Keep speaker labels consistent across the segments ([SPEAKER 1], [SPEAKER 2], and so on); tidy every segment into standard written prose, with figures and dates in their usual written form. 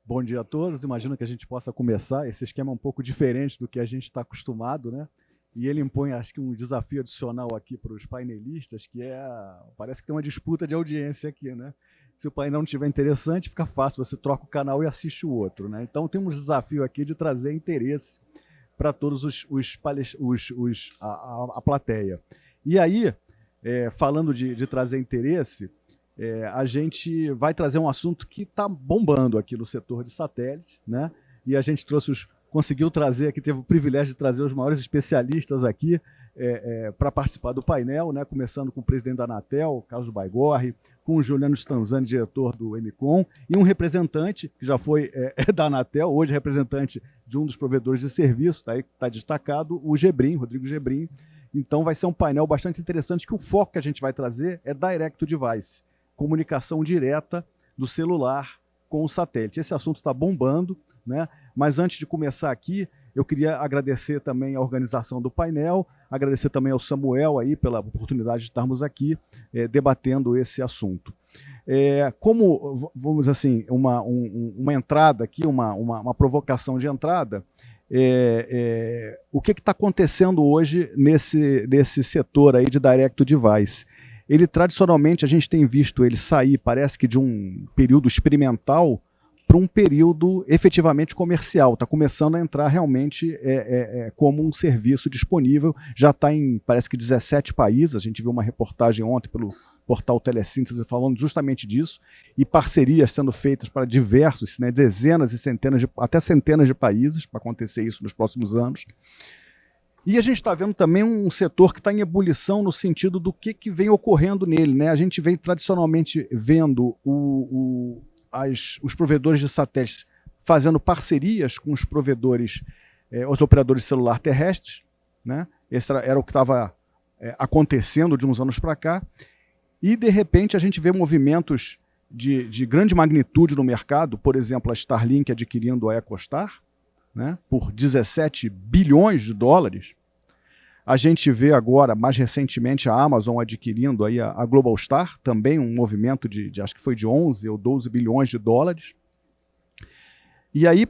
[SPEAKER 1] Bom dia a todos. Imagino que a gente possa começar. Esse esquema é um pouco diferente do que a gente está acostumado, né? E ele impõe, acho que, um desafio adicional aqui para os painelistas, que parece que tem uma disputa de audiência aqui, né? Se o painel não estiver interessante, fica fácil, você troca o canal e assiste o outro, né? Então tem um desafio aqui de trazer interesse para todos a plateia. E aí, falando de trazer interesse, a gente vai trazer um assunto que está bombando aqui no setor de satélite, né? E a gente conseguiu trazer aqui, teve o privilégio de trazer os maiores especialistas aqui para participar do painel, né? Começando com o presidente da Anatel, Carlos Baigorre, com o Juliano Stanzani, diretor do Emicom, e um representante que já foi da Anatel, hoje representante de um dos provedores de serviço, tá destacado, o Gebrim, Rodrigo Gebrim. Então vai ser um painel bastante interessante, que o foco que a gente vai trazer é Direct to Device, comunicação direta do celular com o satélite. Esse assunto está bombando, né? Mas antes de começar aqui, eu queria agradecer também a organização do painel, agradecer também ao Samuel aí pela oportunidade de estarmos aqui debatendo esse assunto. Como, vamos assim, uma entrada aqui, uma provocação de entrada, o que está acontecendo hoje nesse setor aí de Direct to Device? Ele, tradicionalmente, a gente tem visto ele sair, parece que de um período experimental para um período efetivamente comercial. Está começando a entrar realmente como um serviço disponível. Já está em, parece que 17 países. A gente viu uma reportagem ontem pelo portal Telesíntese falando justamente disso, e parcerias sendo feitas para diversos, né, dezenas e centenas, até centenas de países, para acontecer isso nos próximos anos. E a gente está vendo também um setor que está em ebulição no sentido do que vem ocorrendo nele, né? A gente vem tradicionalmente vendo os provedores de satélites fazendo parcerias com os provedores, os operadores de celular terrestres, né? Esse era o que estava acontecendo de uns anos para cá. E, de repente, a gente vê movimentos de grande magnitude no mercado, por exemplo, a Starlink adquirindo a EchoStar, né, por 17 bilhões de dólares. A gente vê agora, mais recentemente, a Amazon adquirindo aí a Globalstar, também um movimento acho que foi de 11 ou 12 bilhões de dólares. E aí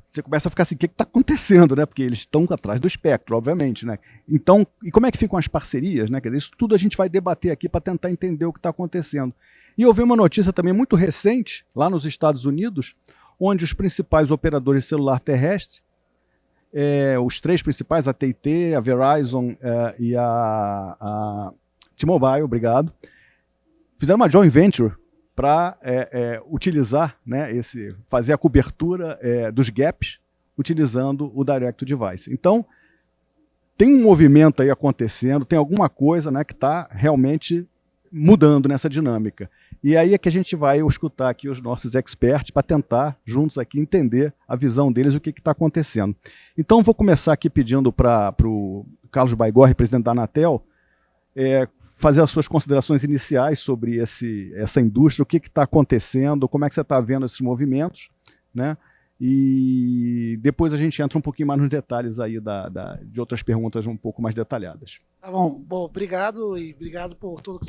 [SPEAKER 1] você começa a ficar assim, o que está acontecendo, né? Porque eles estão atrás do espectro, obviamente, né? Então, e como é que ficam as parcerias, né? Quer dizer, isso tudo a gente vai debater aqui para tentar entender o que está acontecendo. E eu vi uma notícia também muito recente, lá nos Estados Unidos, onde os principais operadores de celular terrestre, os três principais, a AT&T, a Verizon e a T-Mobile, obrigado, fizeram uma joint venture para utilizar, né, fazer a cobertura dos gaps utilizando o Direct to Device. Então, tem um movimento aí acontecendo, tem alguma coisa, né, que está realmente mudando nessa dinâmica. E aí é que a gente vai escutar aqui os nossos experts para tentar, juntos aqui, entender a visão deles, o que está acontecendo. Então, vou começar aqui pedindo para o Carlos Baigorre, presidente da Anatel, fazer as suas considerações iniciais sobre essa indústria, o que está acontecendo, como é que você está vendo esses movimentos, né? E depois a gente entra um pouquinho mais nos detalhes aí de outras perguntas um pouco mais detalhadas.
[SPEAKER 2] Tá bom, obrigado, e obrigado por todo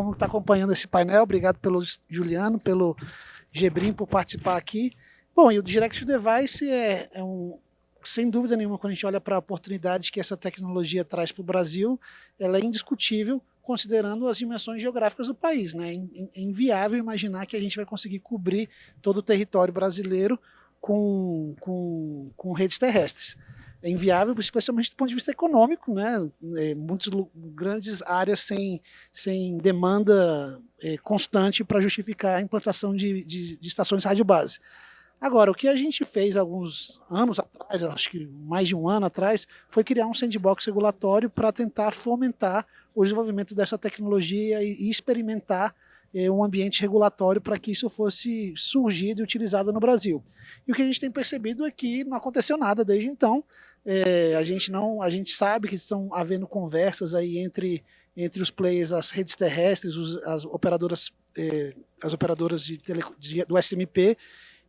[SPEAKER 2] mundo que está acompanhando esse painel, obrigado pelo Juliano, pelo Gebrim por participar aqui. Bom, e o Direct to Device sem dúvida nenhuma, quando a gente olha para a oportunidade que essa tecnologia traz para o Brasil, ela é indiscutível, considerando as dimensões geográficas do país, né? É inviável imaginar que a gente vai conseguir cobrir todo o território brasileiro com redes terrestres. É inviável, especialmente do ponto de vista econômico, né? Muitas grandes áreas sem demanda constante para justificar a implantação de estações de rádio-base. Agora, o que a gente fez alguns anos atrás, acho que mais de um ano atrás, foi criar um sandbox regulatório para tentar fomentar o desenvolvimento dessa tecnologia e experimentar um ambiente regulatório para que isso fosse surgido e utilizado no Brasil. E o que a gente tem percebido é que não aconteceu nada desde então. A gente sabe que estão havendo conversas aí entre os players, as redes terrestres, as operadoras do SMP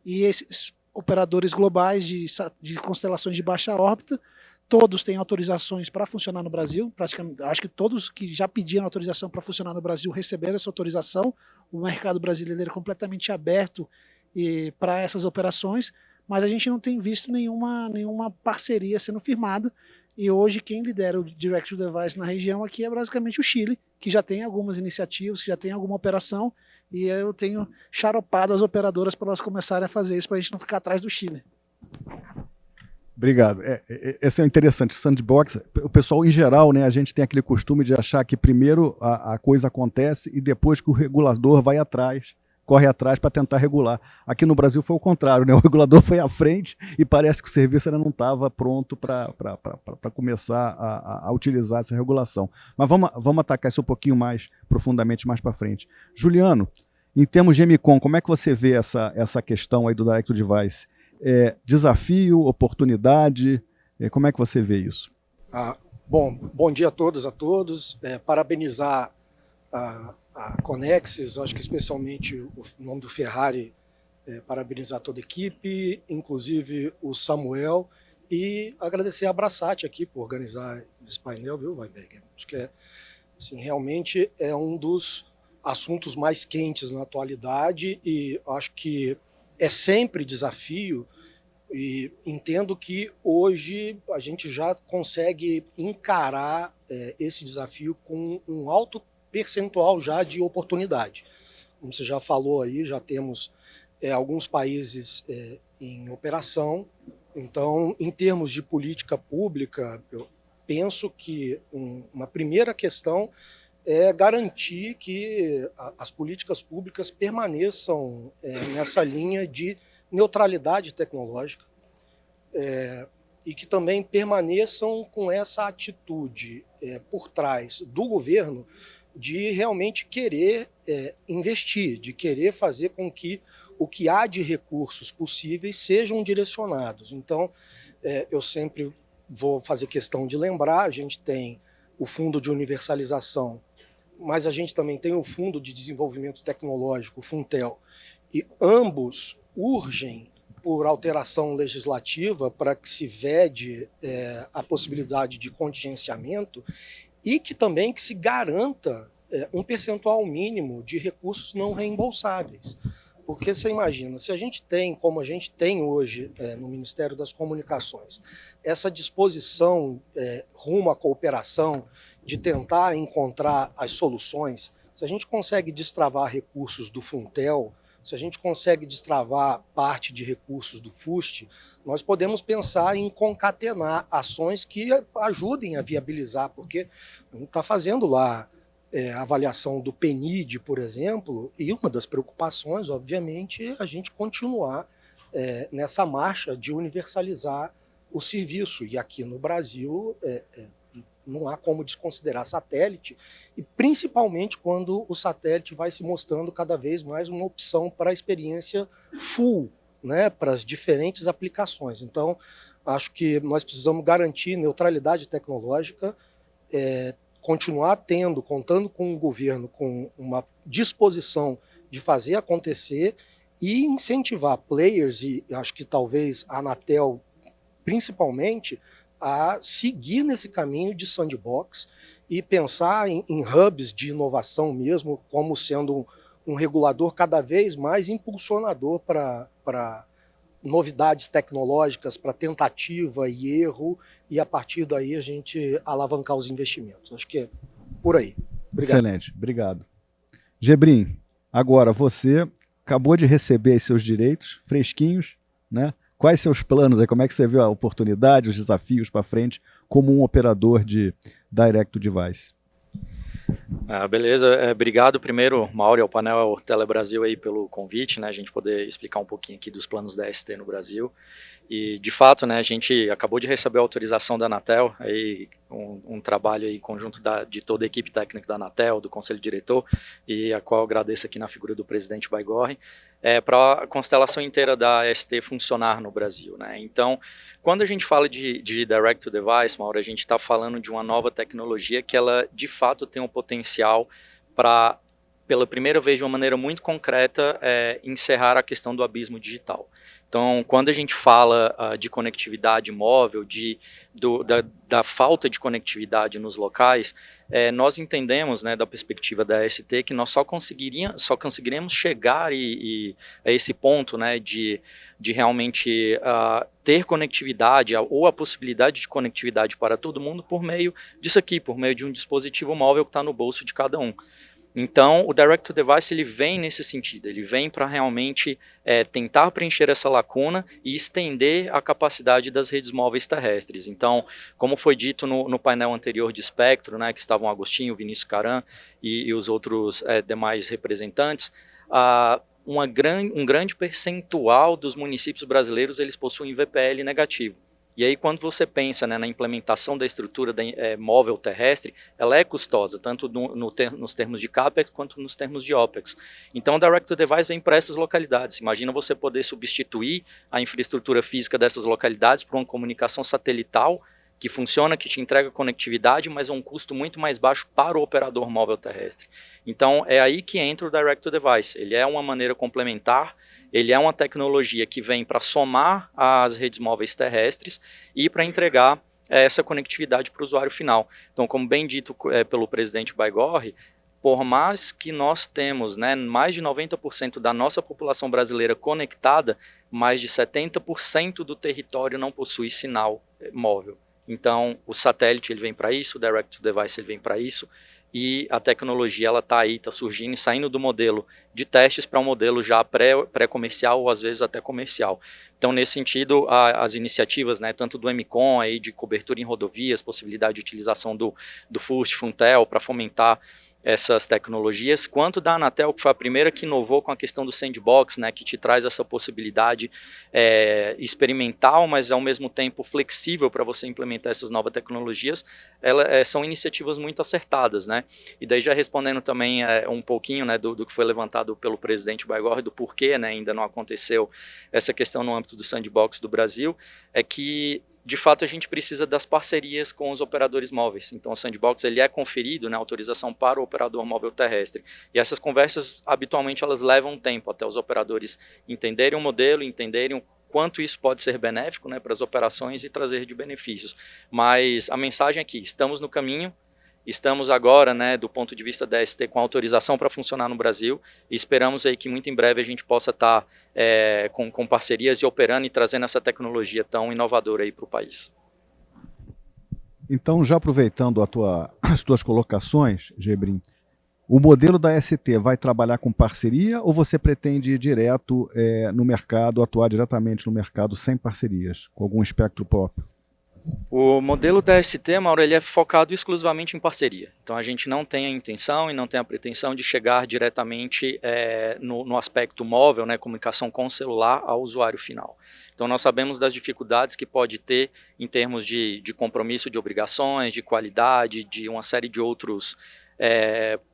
[SPEAKER 2] e esses operadores globais de constelações de baixa órbita. Todos têm autorizações para funcionar no Brasil, praticamente, acho que todos que já pediram autorização para funcionar no Brasil receberam essa autorização. O mercado brasileiro é completamente aberto para essas operações, mas a gente não tem visto nenhuma parceria sendo firmada. E hoje quem lidera o Direct to Device na região aqui é basicamente o Chile, que já tem algumas iniciativas, que já tem alguma operação, e eu tenho xaropado as operadoras para elas começarem a fazer isso, para a gente não ficar atrás do Chile.
[SPEAKER 1] Obrigado. Esse é interessante. Sandbox, o pessoal em geral, né, a gente tem aquele costume de achar que primeiro a coisa acontece e depois que o regulador vai atrás, corre atrás para tentar regular. Aqui no Brasil foi o contrário, né? O regulador foi à frente e parece que o serviço ainda não estava pronto para começar a utilizar essa regulação. Mas vamos atacar isso um pouquinho mais profundamente mais para frente. Juliano, em termos de MCOM, como é que você vê essa questão aí do Direct to Device? Desafio, oportunidade, como é que você vê isso?
[SPEAKER 3] Bom dia a todos. Parabenizar a Conexis, acho que especialmente o nome do Ferrari, parabenizar toda a equipe, inclusive o Samuel, e agradecer a Abraçat aqui por organizar esse painel, viu, Weinberger? Acho que assim, realmente é um dos assuntos mais quentes na atualidade e acho que é sempre desafio, e entendo que hoje a gente já consegue encarar esse desafio com um alto percentual já de oportunidade. Como você já falou aí, já temos alguns países em operação. Então, em termos de política pública, eu penso que uma primeira questão é garantir que as políticas públicas permaneçam nessa linha de neutralidade tecnológica e que também permaneçam com essa atitude por trás do governo de realmente querer investir, de querer fazer com que o que há de recursos possíveis sejam direcionados. Então, eu sempre vou fazer questão de lembrar, a gente tem o Fundo de Universalização, mas a gente também tem o Fundo de Desenvolvimento Tecnológico, o FUNTEL, e ambos urgem por alteração legislativa para que se vede a possibilidade de contingenciamento e que também que se garanta um percentual mínimo de recursos não reembolsáveis. Porque você imagina, se a gente tem, como a gente tem hoje no Ministério das Comunicações, essa disposição rumo à cooperação, de tentar encontrar as soluções, se a gente consegue destravar recursos do FUNTEL, se a gente consegue destravar parte de recursos do FUST, nós podemos pensar em concatenar ações que ajudem a viabilizar, porque a gente está fazendo lá a avaliação do PNID, por exemplo, e uma das preocupações, obviamente, é a gente continuar nessa marcha de universalizar o serviço. E aqui no Brasil não há como desconsiderar satélite, e principalmente quando o satélite vai se mostrando cada vez mais uma opção para a experiência full, né, para as diferentes aplicações. Então, acho que nós precisamos garantir neutralidade tecnológica, continuar contando com o governo com uma disposição de fazer acontecer e incentivar players, e acho que talvez a Anatel principalmente, a seguir nesse caminho de sandbox e pensar em hubs de inovação mesmo, como sendo um regulador cada vez mais impulsionador para novidades tecnológicas, para tentativa e erro, e a partir daí a gente alavancar os investimentos. Acho que é por aí. Obrigado.
[SPEAKER 1] Excelente, obrigado. Gebrim, agora você acabou de receber seus direitos fresquinhos, né? Quais seus planos aí? Como é que você vê a oportunidade, os desafios para frente como um operador de Direct to Device?
[SPEAKER 4] Beleza, obrigado primeiro, Mauro, ao painel Telebrasil aí pelo convite, né, a gente poder explicar um pouquinho aqui dos planos da ST no Brasil. E, de fato, né, a gente acabou de receber a autorização da Anatel, aí, um trabalho aí conjunto de toda a equipe técnica da Anatel, do Conselho Diretor, e a qual eu agradeço aqui na figura do presidente Baigorre, para a constelação inteira da ST funcionar no Brasil, né. Então, quando a gente fala de Direct to Device, Mauro, a gente está falando de uma nova tecnologia que ela, de fato, tem um potencial para, pela primeira vez, de uma maneira muito concreta, encerrar a questão do abismo digital. Então, quando a gente fala de conectividade móvel, da falta de conectividade nos locais, nós entendemos, né, da perspectiva da ST, que nós só conseguiríamos chegar a esse ponto, né, de realmente ter conectividade ou a possibilidade de conectividade para todo mundo por meio disso aqui, por meio de um dispositivo móvel que está no bolso de cada um. Então, o Direct to Device ele vem nesse sentido, ele vem para realmente tentar preencher essa lacuna e estender a capacidade das redes móveis terrestres. Então, como foi dito no painel anterior de espectro, né, que estavam o Agostinho, o Vinícius Caram e os outros demais representantes, um grande percentual dos municípios brasileiros eles possuem VPL negativo. E aí, quando você pensa, né, na implementação da estrutura móvel terrestre, ela é custosa, tanto nos termos de CAPEX quanto nos termos de OPEX. Então, o Direct to Device vem para essas localidades. Imagina você poder substituir a infraestrutura física dessas localidades por uma comunicação satelital que funciona, que te entrega conectividade, mas a um custo muito mais baixo para o operador móvel terrestre. Então, é aí que entra o Direct to Device. Ele é uma maneira complementar, ele é uma tecnologia que vem para somar as redes móveis terrestres e para entregar essa conectividade para o usuário final. Então, como bem dito pelo presidente Baigorre, por mais que nós temos, né, mais de 90% da nossa população brasileira conectada, mais de 70% do território não possui sinal móvel. Então, o satélite ele vem para isso, o Direct to Device ele vem para isso, e a tecnologia ela está aí, está surgindo e saindo do modelo de testes para um modelo já pré-comercial ou às vezes até comercial. Então, nesse sentido, as iniciativas, né, tanto do MCOM, aí, de cobertura em rodovias, possibilidade de utilização do FUST, Funtel, para fomentar essas tecnologias, quanto da Anatel, que foi a primeira que inovou com a questão do sandbox, né, que te traz essa possibilidade experimental, mas ao mesmo tempo flexível para você implementar essas novas tecnologias, são iniciativas muito acertadas, né? E daí já respondendo também um pouquinho, né, do que foi levantado pelo presidente Baigorre, do porquê, né, ainda não aconteceu essa questão no âmbito do sandbox do Brasil, é que de fato a gente precisa das parcerias com os operadores móveis. Então o sandbox ele é conferido, né, autorização para o operador móvel terrestre. E essas conversas habitualmente elas levam tempo até os operadores entenderem o modelo, entenderem o quanto isso pode ser benéfico, né, para as operações e trazer de benefícios. Mas a mensagem aqui, estamos no caminho, estamos agora, né, do ponto de vista da ST, com autorização para funcionar no Brasil e esperamos aí que muito em breve a gente possa estar com parcerias e operando e trazendo essa tecnologia tão inovadora aí para o país.
[SPEAKER 1] Então, já aproveitando as tuas colocações, Gebrim, o modelo da ST vai trabalhar com parceria ou você pretende ir direto no mercado, atuar diretamente no mercado sem parcerias, com algum espectro próprio?
[SPEAKER 4] O modelo da ST, Mauro, ele é focado exclusivamente em parceria. Então a gente não tem a intenção e não tem a pretensão de chegar diretamente no aspecto móvel, né, comunicação com o celular ao usuário final. Então nós sabemos das dificuldades que pode ter em termos de compromisso de obrigações, de qualidade, de uma série de outros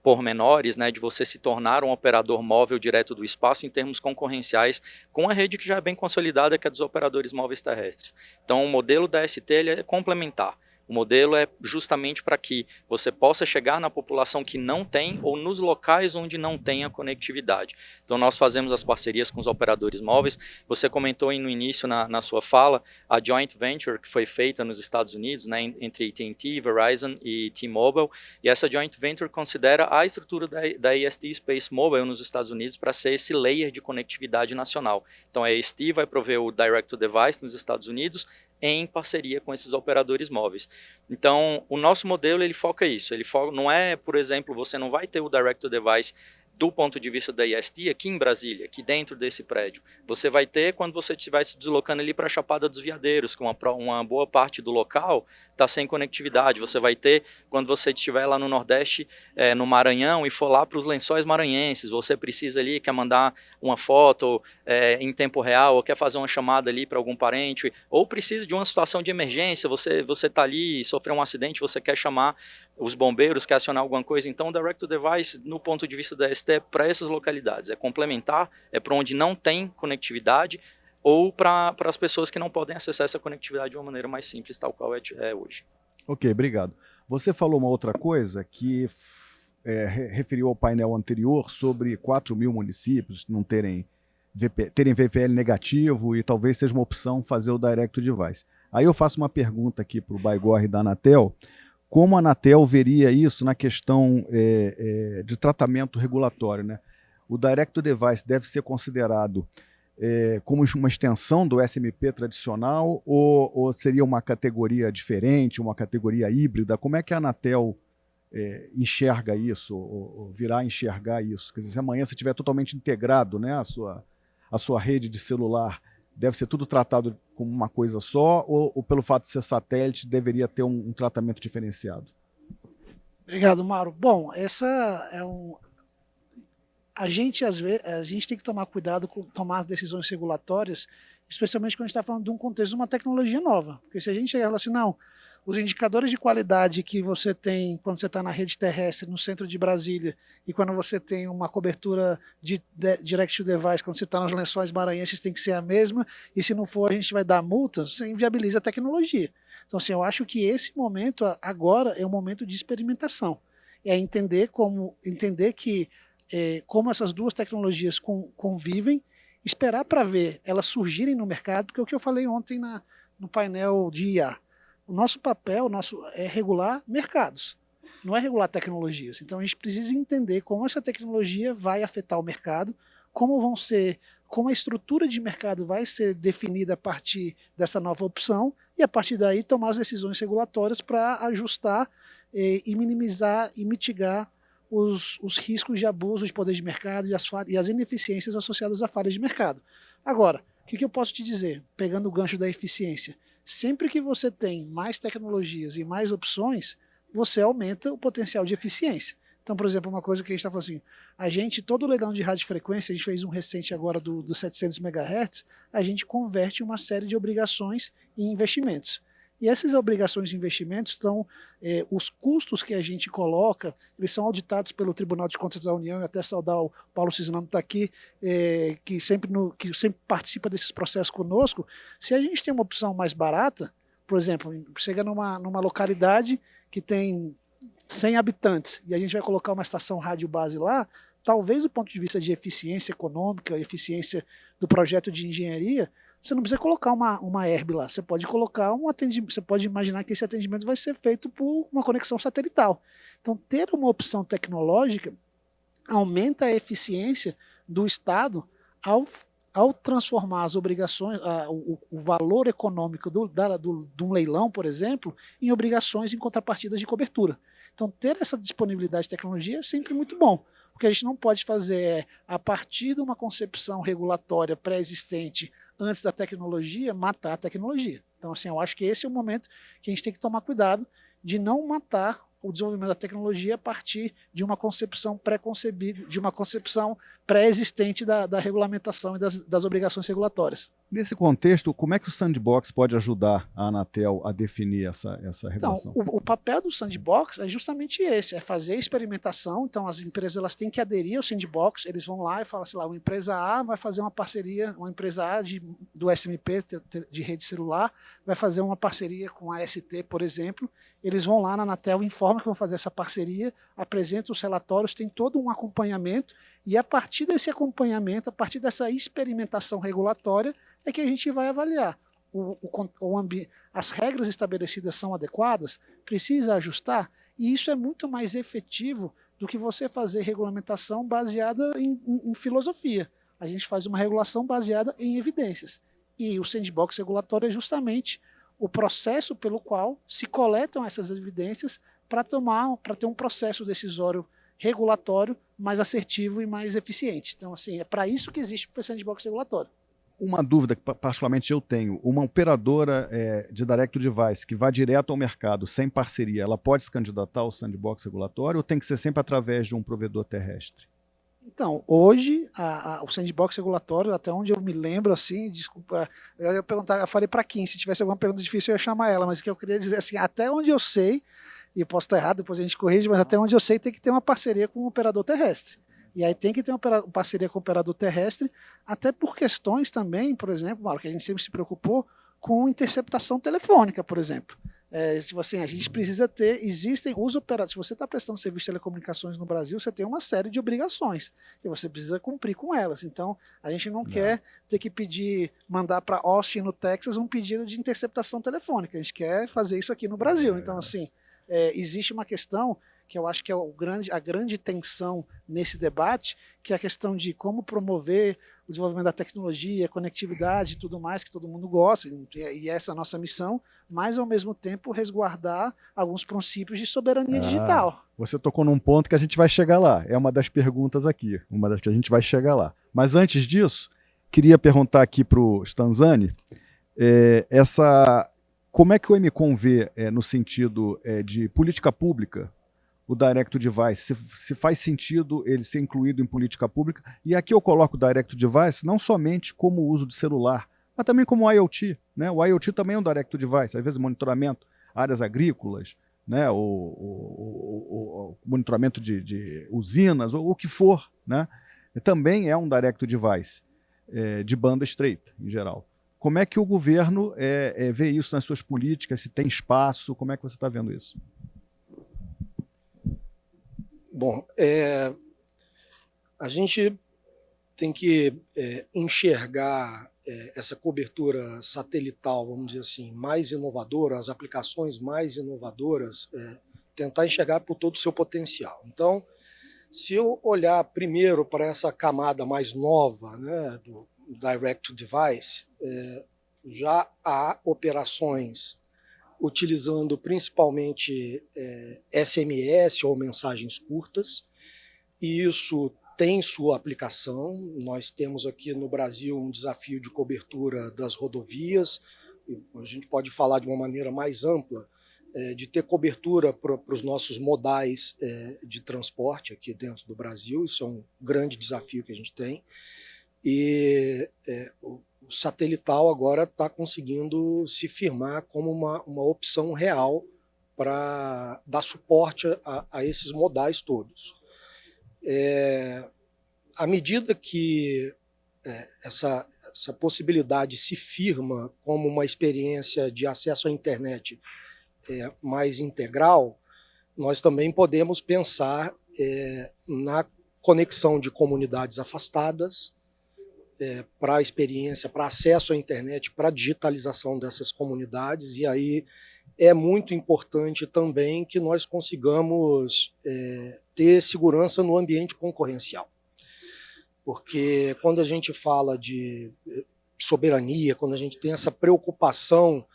[SPEAKER 4] pormenores, né, de você se tornar um operador móvel direto do espaço em termos concorrenciais com a rede que já é bem consolidada, que é dos operadores móveis terrestres. Então o modelo da ST ele é complementar. O modelo é justamente para que você possa chegar na população que não tem ou nos locais onde não tem a conectividade. Então nós fazemos as parcerias com os operadores móveis. Você comentou aí no início na sua fala a joint venture que foi feita nos Estados Unidos, né, entre AT&T, Verizon e T-Mobile, e essa joint venture considera a estrutura da AST Space Mobile nos Estados Unidos para ser esse layer de conectividade nacional. Então a AST vai prover o Direct to Device nos Estados Unidos em parceria com esses operadores móveis. Então, o nosso modelo ele foca isso. Não é, por exemplo, você não vai ter o Direct to Device do ponto de vista da IST aqui em Brasília, aqui dentro desse prédio. Você vai ter quando você estiver se deslocando ali para a Chapada dos Veadeiros, que uma boa parte do local está sem conectividade. Você vai ter quando você estiver lá no Nordeste, no Maranhão, e for lá para os Lençóis Maranhenses. Você precisa ali, quer mandar uma foto em tempo real, ou quer fazer uma chamada ali para algum parente, ou precisa de uma situação de emergência, você está ali e sofreu um acidente, você quer chamar os bombeiros, quer acionar alguma coisa. Então o Direct to Device, no ponto de vista da ST, é para essas localidades, é complementar, é para onde não tem conectividade, ou para as pessoas que não podem acessar essa conectividade de uma maneira mais simples, tal qual é hoje.
[SPEAKER 1] Ok, obrigado. Você falou uma outra coisa que referiu ao painel anterior sobre 4 mil municípios não terem VPL negativo e talvez seja uma opção fazer o Direct to Device. Aí eu faço uma pergunta aqui para o Baigorre da Anatel. como a Anatel veria isso na questão de tratamento regulatório, né? O Direct to Device deve ser considerado como uma extensão do SMP tradicional ou seria uma categoria diferente, uma categoria híbrida? Como é que a Anatel enxerga isso, ou virá enxergar isso? Quer dizer, se amanhã você estiver totalmente integrado, né, a sua rede de celular, deve ser tudo tratado como uma coisa só, ou pelo fato de ser satélite, deveria ter um tratamento diferenciado?
[SPEAKER 2] Obrigado, Mauro. Bom, essa é a gente, às vezes, a gente tem que tomar cuidado com tomar decisões regulatórias, especialmente quando a gente está falando de um contexto de uma tecnologia nova. Porque se a gente chegar e falar assim, não, os indicadores de qualidade que você tem quando você está na rede terrestre, no centro de Brasília, e quando você tem uma cobertura de Direct to Device, quando você está nos Lençóis Maranhenses, tem que ser a mesma, e se não for, a gente vai dar multas, você inviabiliza a tecnologia. Então, assim, eu acho que esse momento agora é um momento de experimentação. É entender que como essas duas tecnologias convivem, esperar para ver elas surgirem no mercado, porque é o que eu falei ontem no painel de IA. O nosso papel é regular mercados, não é regular tecnologias. Então a gente precisa entender como essa tecnologia vai afetar o mercado, como a estrutura de mercado vai ser definida a partir dessa nova opção, e a partir daí tomar as decisões regulatórias para ajustar e minimizar e mitigar os riscos de abuso de poder de mercado e as ineficiências associadas a falhas de mercado. Agora, o que eu posso te dizer, pegando o gancho da eficiência? Sempre que você tem mais tecnologias e mais opções, você aumenta o potencial de eficiência. Então, por exemplo, uma coisa que a gente está falando assim, todo o leilão de radiofrequência, a gente fez um recente agora do 700 MHz, a gente converte uma série de obrigações em investimentos. E essas obrigações de investimentos estão, os custos que a gente coloca, eles são auditados pelo Tribunal de Contas da União, e até saudar o Paulo Cisnano está aqui, que sempre participa desses processos conosco. Se a gente tem uma opção mais barata, por exemplo, chega numa localidade que tem 100 habitantes, e a gente vai colocar uma estação rádio base lá, talvez do ponto de vista de eficiência econômica, eficiência do projeto de engenharia, você não precisa colocar uma herb lá, você pode colocar um atendimento, você pode imaginar que esse atendimento vai ser feito por uma conexão satelital. Então, ter uma opção tecnológica aumenta a eficiência do Estado ao transformar as obrigações, o valor econômico de um leilão, por exemplo, em obrigações em contrapartidas de cobertura. Então, ter essa disponibilidade de tecnologia é sempre muito bom. O que a gente não pode fazer a partir de uma concepção regulatória pré-existente antes da tecnologia, matar a tecnologia. Então, assim, eu acho que esse é o momento que a gente tem que tomar cuidado de não matar o desenvolvimento da tecnologia a partir de uma concepção pré-concebida, de uma concepção pré-existente da regulamentação e das obrigações regulatórias.
[SPEAKER 1] Nesse contexto, como é que o sandbox pode ajudar a Anatel a definir essa regulação?
[SPEAKER 2] Então, o papel do sandbox é justamente esse, é fazer experimentação. Então, as empresas elas têm que aderir ao sandbox, eles vão lá e falam assim, uma empresa A vai fazer uma parceria, uma empresa A do SMP, de rede celular, vai fazer uma parceria com a ST, por exemplo. Eles vão lá na Anatel, informam que vão fazer essa parceria, apresentam os relatórios, tem todo um acompanhamento, e a partir desse acompanhamento, a partir dessa experimentação regulatória, é que a gente vai avaliar. As regras estabelecidas são adequadas? Precisa ajustar? E isso é muito mais efetivo do que você fazer regulamentação baseada em filosofia. A gente faz uma regulação baseada em evidências. E o sandbox regulatório é justamente o processo pelo qual se coletam essas evidências para ter um processo decisório regulatório mais assertivo e mais eficiente. Então, assim, é para isso que existe o sandbox regulatório.
[SPEAKER 1] Uma dúvida que particularmente eu tenho, uma operadora de Direct to Device que vá direto ao mercado sem parceria, ela pode se candidatar ao sandbox regulatório ou tem que ser sempre através de um provedor terrestre?
[SPEAKER 2] Então, hoje, o sandbox regulatório, até onde eu me lembro, assim, desculpa, eu ia perguntar, eu falei para Kim, se tivesse alguma pergunta difícil eu ia chamar ela, mas o que eu queria dizer, assim, até onde eu sei, e eu posso estar errado, depois a gente corrige, mas até onde eu sei tem que ter uma parceria com um operador terrestre. E aí tem que ter uma parceria com o operador terrestre, até por questões também, por exemplo, Mauro, que a gente sempre se preocupou com interceptação telefônica, por exemplo. Tipo assim, a gente precisa existem os operadores, se você está prestando serviço de telecomunicações no Brasil, você tem uma série de obrigações, e você precisa cumprir com elas. Então, a gente não quer ter que mandar para Austin, no Texas, um pedido de interceptação telefônica, a gente quer fazer isso aqui no Brasil. Então, assim, existe uma questão que eu acho que é a grande tensão nesse debate, que é a questão de como promover o desenvolvimento da tecnologia, conectividade e tudo mais, que todo mundo gosta, e essa é a nossa missão, mas ao mesmo tempo resguardar alguns princípios de soberania digital.
[SPEAKER 1] Você tocou num ponto que a gente vai chegar lá, é uma das perguntas aqui, uma das que a gente vai chegar lá. Mas antes disso, queria perguntar aqui para o Stanzani, como é que o MCOM vê, no sentido de política pública, o Direct to Device, se faz sentido ele ser incluído em política pública, e aqui eu coloco o Direct to Device não somente como uso de celular, mas também como IoT, né? O IoT também é um Direct to Device, às vezes monitoramento, áreas agrícolas, né? o monitoramento de usinas, ou o que for, né? Também é um Direct to Device, de banda estreita, em geral. Como é que o governo vê isso nas suas políticas, se tem espaço, como é que você está vendo isso?
[SPEAKER 3] Bom, a gente tem que enxergar essa cobertura satelital, vamos dizer assim, mais inovadora, as aplicações mais inovadoras, tentar enxergar por todo o seu potencial. Então, se eu olhar primeiro para essa camada mais nova, né, do Direct to Device, já há operações utilizando principalmente SMS ou mensagens curtas, e isso tem sua aplicação. Nós temos aqui no Brasil um desafio de cobertura das rodovias, a gente pode falar de uma maneira mais ampla, de ter cobertura para os nossos modais de transporte aqui dentro do Brasil. Isso é um grande desafio que a gente tem, e o satelital agora está conseguindo se firmar como uma opção real para dar suporte a esses modais todos. À medida que essa possibilidade se firma como uma experiência de acesso à internet mais integral, nós também podemos pensar na conexão de comunidades afastadas, para a experiência, para acesso à internet, para a digitalização dessas comunidades. E aí é muito importante também que nós consigamos ter segurança no ambiente concorrencial. Porque quando a gente fala de soberania, quando a gente tem essa preocupação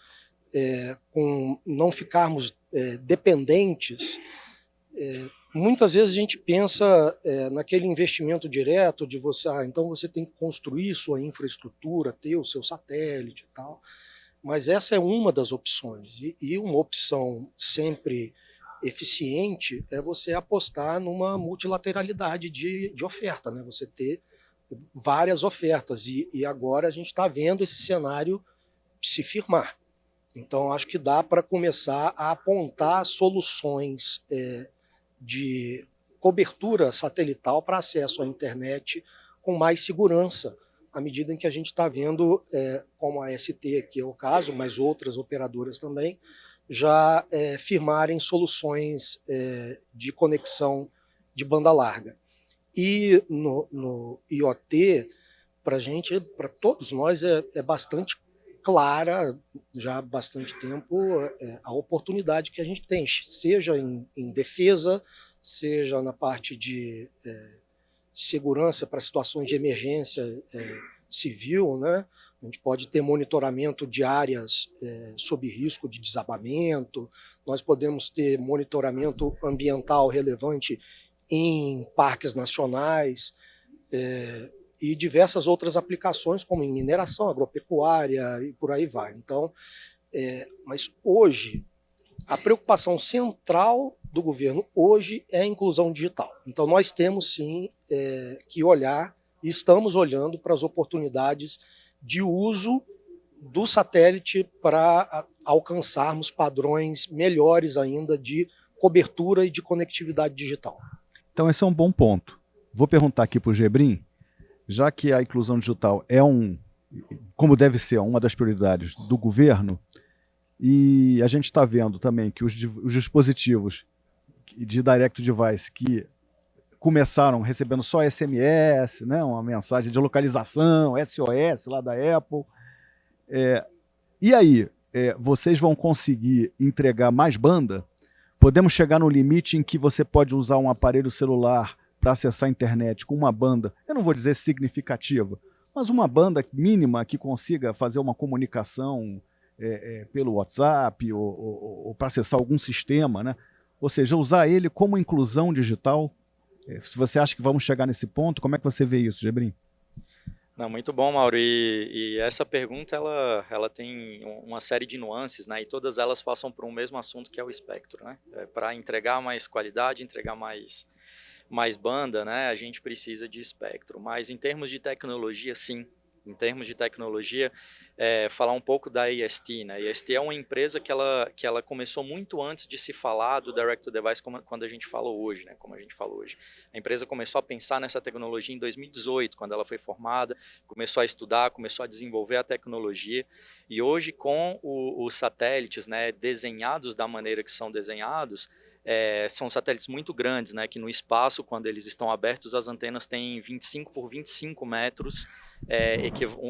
[SPEAKER 3] com não ficarmos dependentes, muitas vezes a gente pensa naquele investimento direto de você, então você tem que construir sua infraestrutura, ter o seu satélite e tal, mas essa é uma das opções, e uma opção sempre eficiente é você apostar numa multilateralidade de oferta, né? Você ter várias ofertas, e agora a gente está vendo esse cenário se firmar. Então acho que dá para começar a apontar soluções de cobertura satelital para acesso à internet com mais segurança, à medida em que a gente está vendo, como a ST, que é o caso, mas outras operadoras também, já firmarem soluções de conexão de banda larga. E no IoT, para todos nós, é bastante clara, já há bastante tempo, a oportunidade que a gente tem, seja em defesa, seja na parte de segurança para situações de emergência civil, né? A gente pode ter monitoramento de áreas sob risco de desabamento, nós podemos ter monitoramento ambiental relevante em parques nacionais, e diversas outras aplicações, como em mineração, agropecuária e por aí vai. Então, mas hoje, a preocupação central do governo hoje é a inclusão digital. Então nós temos sim que olhar, e estamos olhando para as oportunidades de uso do satélite para alcançarmos padrões melhores ainda de cobertura e de conectividade digital.
[SPEAKER 1] Então esse é um bom ponto. Vou perguntar aqui para o Gebrim, já que a inclusão digital como deve ser, uma das prioridades do governo, e a gente está vendo também que os dispositivos de Direct to Device que começaram recebendo só SMS, né, uma mensagem de localização, SOS lá da Apple. E aí, vocês vão conseguir entregar mais banda? Podemos chegar no limite em que você pode usar um aparelho celular para acessar a internet com uma banda, eu não vou dizer significativa, mas uma banda mínima que consiga fazer uma comunicação pelo WhatsApp ou para acessar algum sistema, né? Ou seja, usar ele como inclusão digital. Se você acha que vamos chegar nesse ponto, como é que você vê isso, Gebrim?
[SPEAKER 4] Não, muito bom, Mauro. E essa pergunta ela tem uma série de nuances, né? E todas elas passam por um mesmo assunto que é o espectro, né? Para entregar mais qualidade, entregar mais banda, né? A gente precisa de espectro. Mas em termos de tecnologia, sim. Em termos de tecnologia, falar um pouco da AST, né? A AST é uma empresa que ela começou muito antes de se falar do Direct to Device quando a gente falou hoje, né? Como a gente falou hoje. A empresa começou a pensar nessa tecnologia em 2018, quando ela foi formada, começou a estudar, começou a desenvolver a tecnologia, e hoje com os satélites, né, desenhados da maneira que são desenhados, são satélites muito grandes, né, que no espaço, quando eles estão abertos, as antenas têm 25 por 25 metros,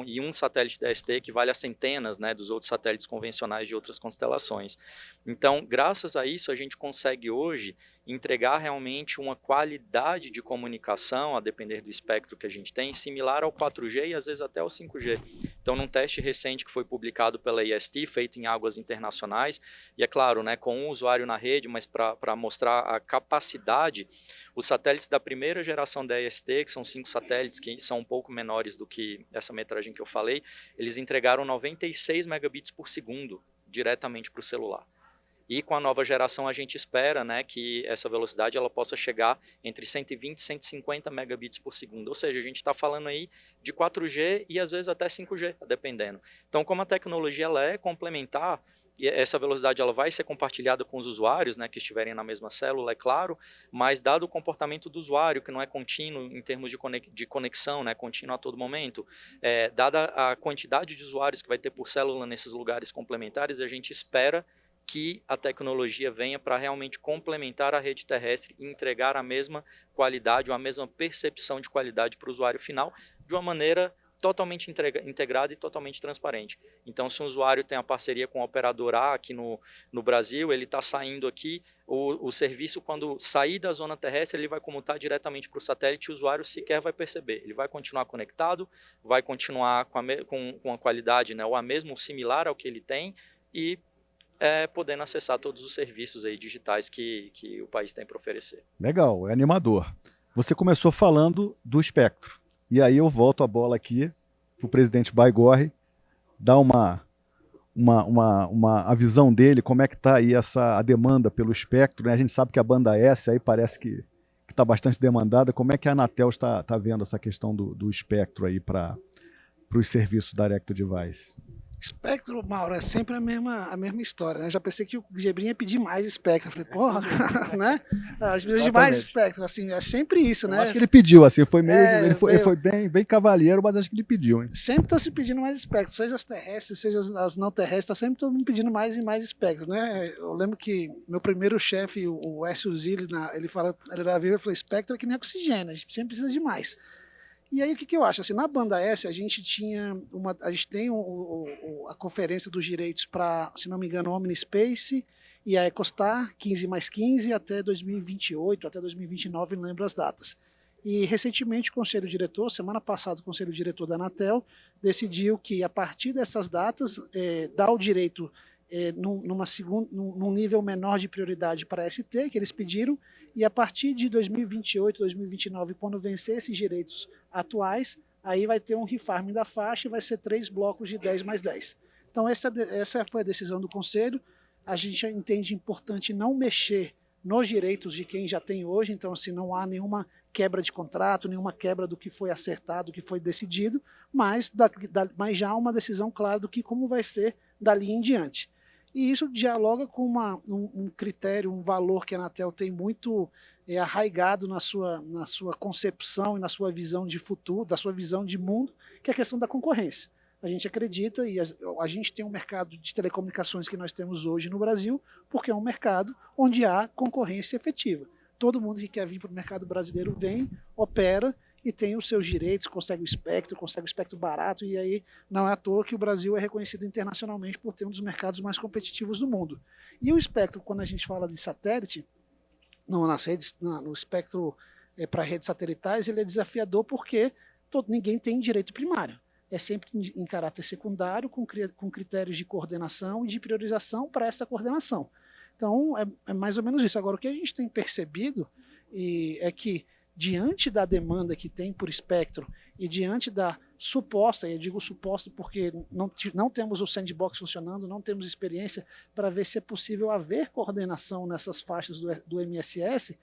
[SPEAKER 4] e um satélite da ST equivale a centenas, né, dos outros satélites convencionais de outras constelações. Então, graças a isso, a gente consegue hoje entregar realmente uma qualidade de comunicação, a depender do espectro que a gente tem, similar ao 4G e às vezes até ao 5G. Então, num teste recente que foi publicado pela AST, feito em águas internacionais, e é claro, né, com um usuário na rede, mas para mostrar a capacidade, os satélites da primeira geração da AST, que são 5 satélites, que são um pouco menores do que essa metragem que eu falei, eles entregaram 96 megabits por segundo diretamente para o celular. E com a nova geração a gente espera, né, que essa velocidade ela possa chegar entre 120 e 150 megabits por segundo. Ou seja, a gente está falando aí de 4G e às vezes até 5G, dependendo. Então, como a tecnologia ela é complementar, e essa velocidade ela vai ser compartilhada com os usuários, né, que estiverem na mesma célula, é claro, mas dado o comportamento do usuário, que não é contínuo em termos de conexão, né, contínuo a todo momento, dada a quantidade de usuários que vai ter por célula nesses lugares complementares, a gente espera que a tecnologia venha para realmente complementar a rede terrestre e entregar a mesma qualidade ou a mesma percepção de qualidade para o usuário final de uma maneira totalmente integrada e totalmente transparente. Então, se um usuário tem a parceria com o operador A aqui no Brasil, ele está saindo aqui, o serviço, quando sair da zona terrestre, ele vai comutar diretamente para o satélite e o usuário sequer vai perceber. Ele vai continuar conectado, vai continuar com a qualidade, né, ou a mesma ou similar ao que ele tem, e podendo acessar todos os serviços aí digitais que o país tem para oferecer.
[SPEAKER 1] Legal, é animador. Você começou falando do espectro. E aí eu volto a bola aqui para o presidente Baigorre, dar a visão dele, como é que está aí a demanda pelo espectro, né? A gente sabe que a banda S aí parece que está bastante demandada. Como é que a Anatel está vendo essa questão do espectro aí para os serviços da Direct to Device?
[SPEAKER 2] Espectro, Mauro, é sempre a mesma história, né? Eu já pensei que o Gebrim ia pedir mais espectro. Eu falei, porra, né? Às vezes de mais espectro, assim, é sempre isso, né?
[SPEAKER 1] Eu acho que ele pediu, assim, foi meio. Ele foi bem cavalheiro, mas acho que ele pediu, hein?
[SPEAKER 2] Sempre estão se pedindo mais espectro, seja as terrestres, seja as não terrestres, está sempre todo mundo pedindo mais e mais espectro, né? Eu lembro que meu primeiro chefe, o Écio Zilli, ele era vivo, ele falou: espectro é que nem oxigênio, a gente sempre precisa de mais. E aí o que eu acho? Assim, na banda S a gente tem a conferência dos direitos para, se não me engano, Omnispace e a EcoStar, 15+15 até 2028, até 2029, não lembro as datas. E recentemente o Conselho Diretor, semana passada o Conselho Diretor da Anatel, decidiu que a partir dessas datas dá o direito num nível menor de prioridade para a ST, que eles pediram, e a partir de 2028, 2029, quando vencer esses direitos atuais, aí vai ter um refarming da faixa e vai ser 3 blocos de 10+10. Então essa foi a decisão do Conselho. A gente entende importante não mexer nos direitos de quem já tem hoje, então assim, não há nenhuma quebra de contrato, nenhuma quebra do que foi acertado, do que foi decidido, mas já há uma decisão clara do que como vai ser dali em diante. E isso dialoga com um critério, um valor que a Anatel tem muito arraigado na sua concepção e na sua visão de futuro, da sua visão de mundo, que é a questão da concorrência. A gente acredita e a gente tem um mercado de telecomunicações que nós temos hoje no Brasil, porque é um mercado onde há concorrência efetiva. Todo mundo que quer vir para o mercado brasileiro vem, opera e tem os seus direitos, consegue o espectro barato, e aí não é à toa que o Brasil é reconhecido internacionalmente por ter um dos mercados mais competitivos do mundo. E o espectro, quando a gente fala de satélite, no espectro para redes satelitais, ele é desafiador porque ninguém tem direito primário. É sempre em caráter secundário, com critérios de coordenação e de priorização para essa coordenação. Então, é mais ou menos isso. Agora, o que a gente tem percebido é que, diante da demanda que tem por espectro e diante da suposta, eu digo suposta porque não temos o sandbox funcionando, não temos experiência para ver se é possível haver coordenação nessas faixas do MSS,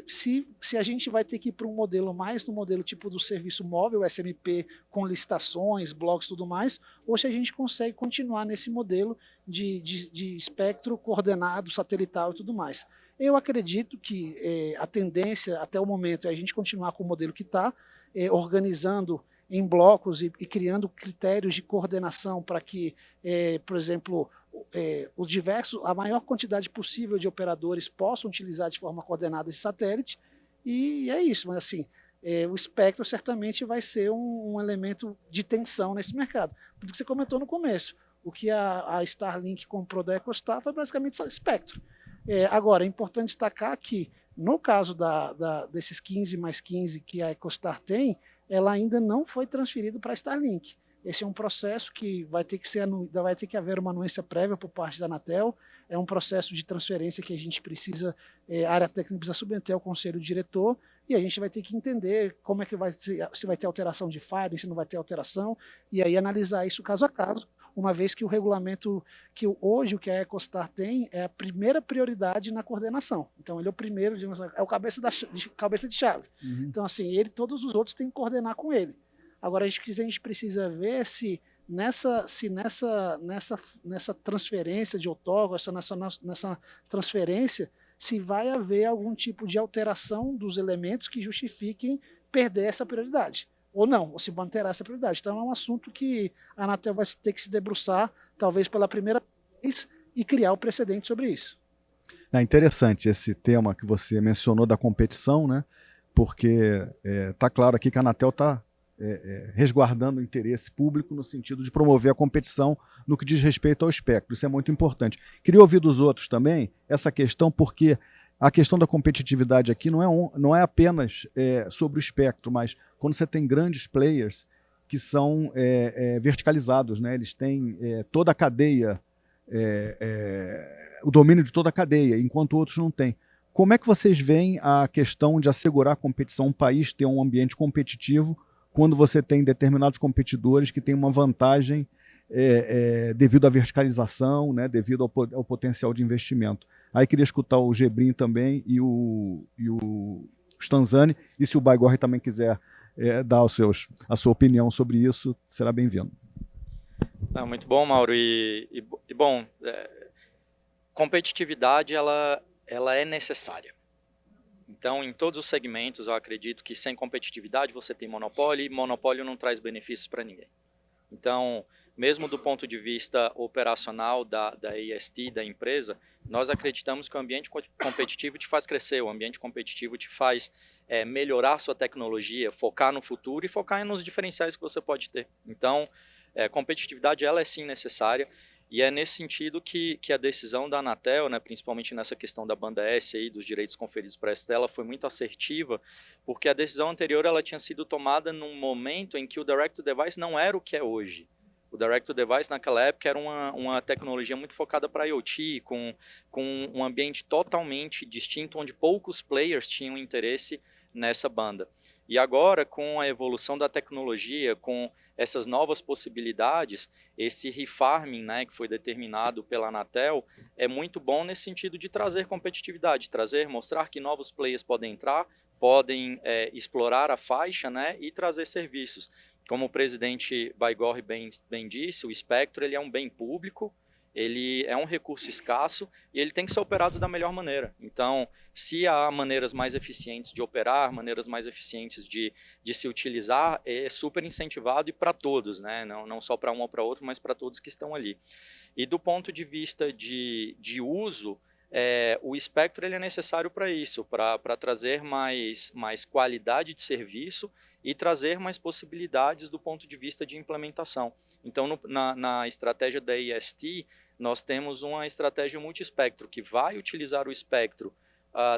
[SPEAKER 2] se a gente vai ter que ir para um modelo mais no modelo tipo do serviço móvel, SMP, com licitações, blocos e tudo mais, ou se a gente consegue continuar nesse modelo de espectro coordenado, satelital e tudo mais. Eu acredito que a tendência até o momento é a gente continuar com o modelo que está, organizando em blocos e criando critérios de coordenação para que, por exemplo, a maior quantidade possível de operadores possam utilizar de forma coordenada esse satélite, e é isso. Mas assim, o espectro certamente vai ser um elemento de tensão nesse mercado. Tudo que você comentou no começo, o que a Starlink comprou da EchoStar foi basicamente espectro. Agora, é importante destacar que, no caso desses 15 mais 15 que a EchoStar tem, ela ainda não foi transferida para a Starlink. Esse é um processo que vai ter que haver uma anuência prévia por parte da Anatel, é um processo de transferência que a gente precisa, a área técnica precisa submeter ao conselho diretor, e a gente vai ter que entender como é que se vai ter alteração de firing, se não vai ter alteração, e aí analisar isso caso a caso, uma vez que o regulamento, hoje o que a EchoStar tem é a primeira prioridade na coordenação. Então ele é o primeiro, é o cabeça de chave. Uhum. Então assim, todos os outros têm que coordenar com ele. Agora a gente precisa ver se nessa transferência de outorga, nessa transferência, se vai haver algum tipo de alteração dos elementos que justifiquem perder essa prioridade. Ou não, ou se manterá essa prioridade. Então é um assunto que a Anatel vai ter que se debruçar, talvez pela primeira vez, e criar o precedente sobre isso.
[SPEAKER 1] É interessante esse tema que você mencionou da competição, né? Porque está claro aqui que a Anatel está resguardando o interesse público no sentido de promover a competição no que diz respeito ao espectro. Isso é muito importante. Queria ouvir dos outros também essa questão, porque a questão da competitividade aqui não é apenas sobre o espectro, mas quando você tem grandes players que são verticalizados, né? Eles têm toda a cadeia, o domínio de toda a cadeia, enquanto outros não têm. Como é que vocês veem a questão de assegurar a competição, um país ter um ambiente competitivo, quando você tem determinados competidores que têm uma vantagem devido à verticalização, né, devido ao potencial de investimento? Aí queria escutar o Gebrim também e o Stanzani, e se o Baigorre também quiser dar a sua opinião sobre isso, será bem-vindo.
[SPEAKER 4] Muito bom, Mauro. Bom, competitividade ela é necessária. Então, em todos os segmentos, eu acredito que sem competitividade você tem monopólio, e monopólio não traz benefícios para ninguém. Então, mesmo do ponto de vista operacional da EST, da empresa, nós acreditamos que o ambiente competitivo te faz crescer, o ambiente competitivo te faz melhorar sua tecnologia, focar no futuro e focar nos diferenciais que você pode ter. Então, competitividade ela é sim necessária. E é nesse sentido que a decisão da Anatel, né, principalmente nessa questão da banda S aí, dos direitos conferidos para a Stella, foi muito assertiva, porque a decisão anterior ela tinha sido tomada num momento em que o Direct-to-Device não era o que é hoje. O Direct-to-Device naquela época era uma tecnologia muito focada para IoT, com um ambiente totalmente distinto, onde poucos players tinham interesse nessa banda. E agora, com a evolução da tecnologia, com essas novas possibilidades, esse refarming, né, que foi determinado pela Anatel, é muito bom nesse sentido de trazer competitividade, mostrar que novos players podem entrar, podem explorar a faixa, né, e trazer serviços. Como o presidente Baigorre bem disse, o espectro ele é um bem público, ele é um recurso escasso e ele tem que ser operado da melhor maneira. Então, se há maneiras mais eficientes de operar, maneiras mais eficientes de se utilizar, é super incentivado e para todos, né? Não só para um ou para outro, mas para todos que estão ali. E do ponto de vista de uso, o espectro ele é necessário para isso, para trazer mais qualidade de serviço e trazer mais possibilidades do ponto de vista de implementação. Então, na estratégia da EST, nós temos uma estratégia multiespectro, que vai utilizar o espectro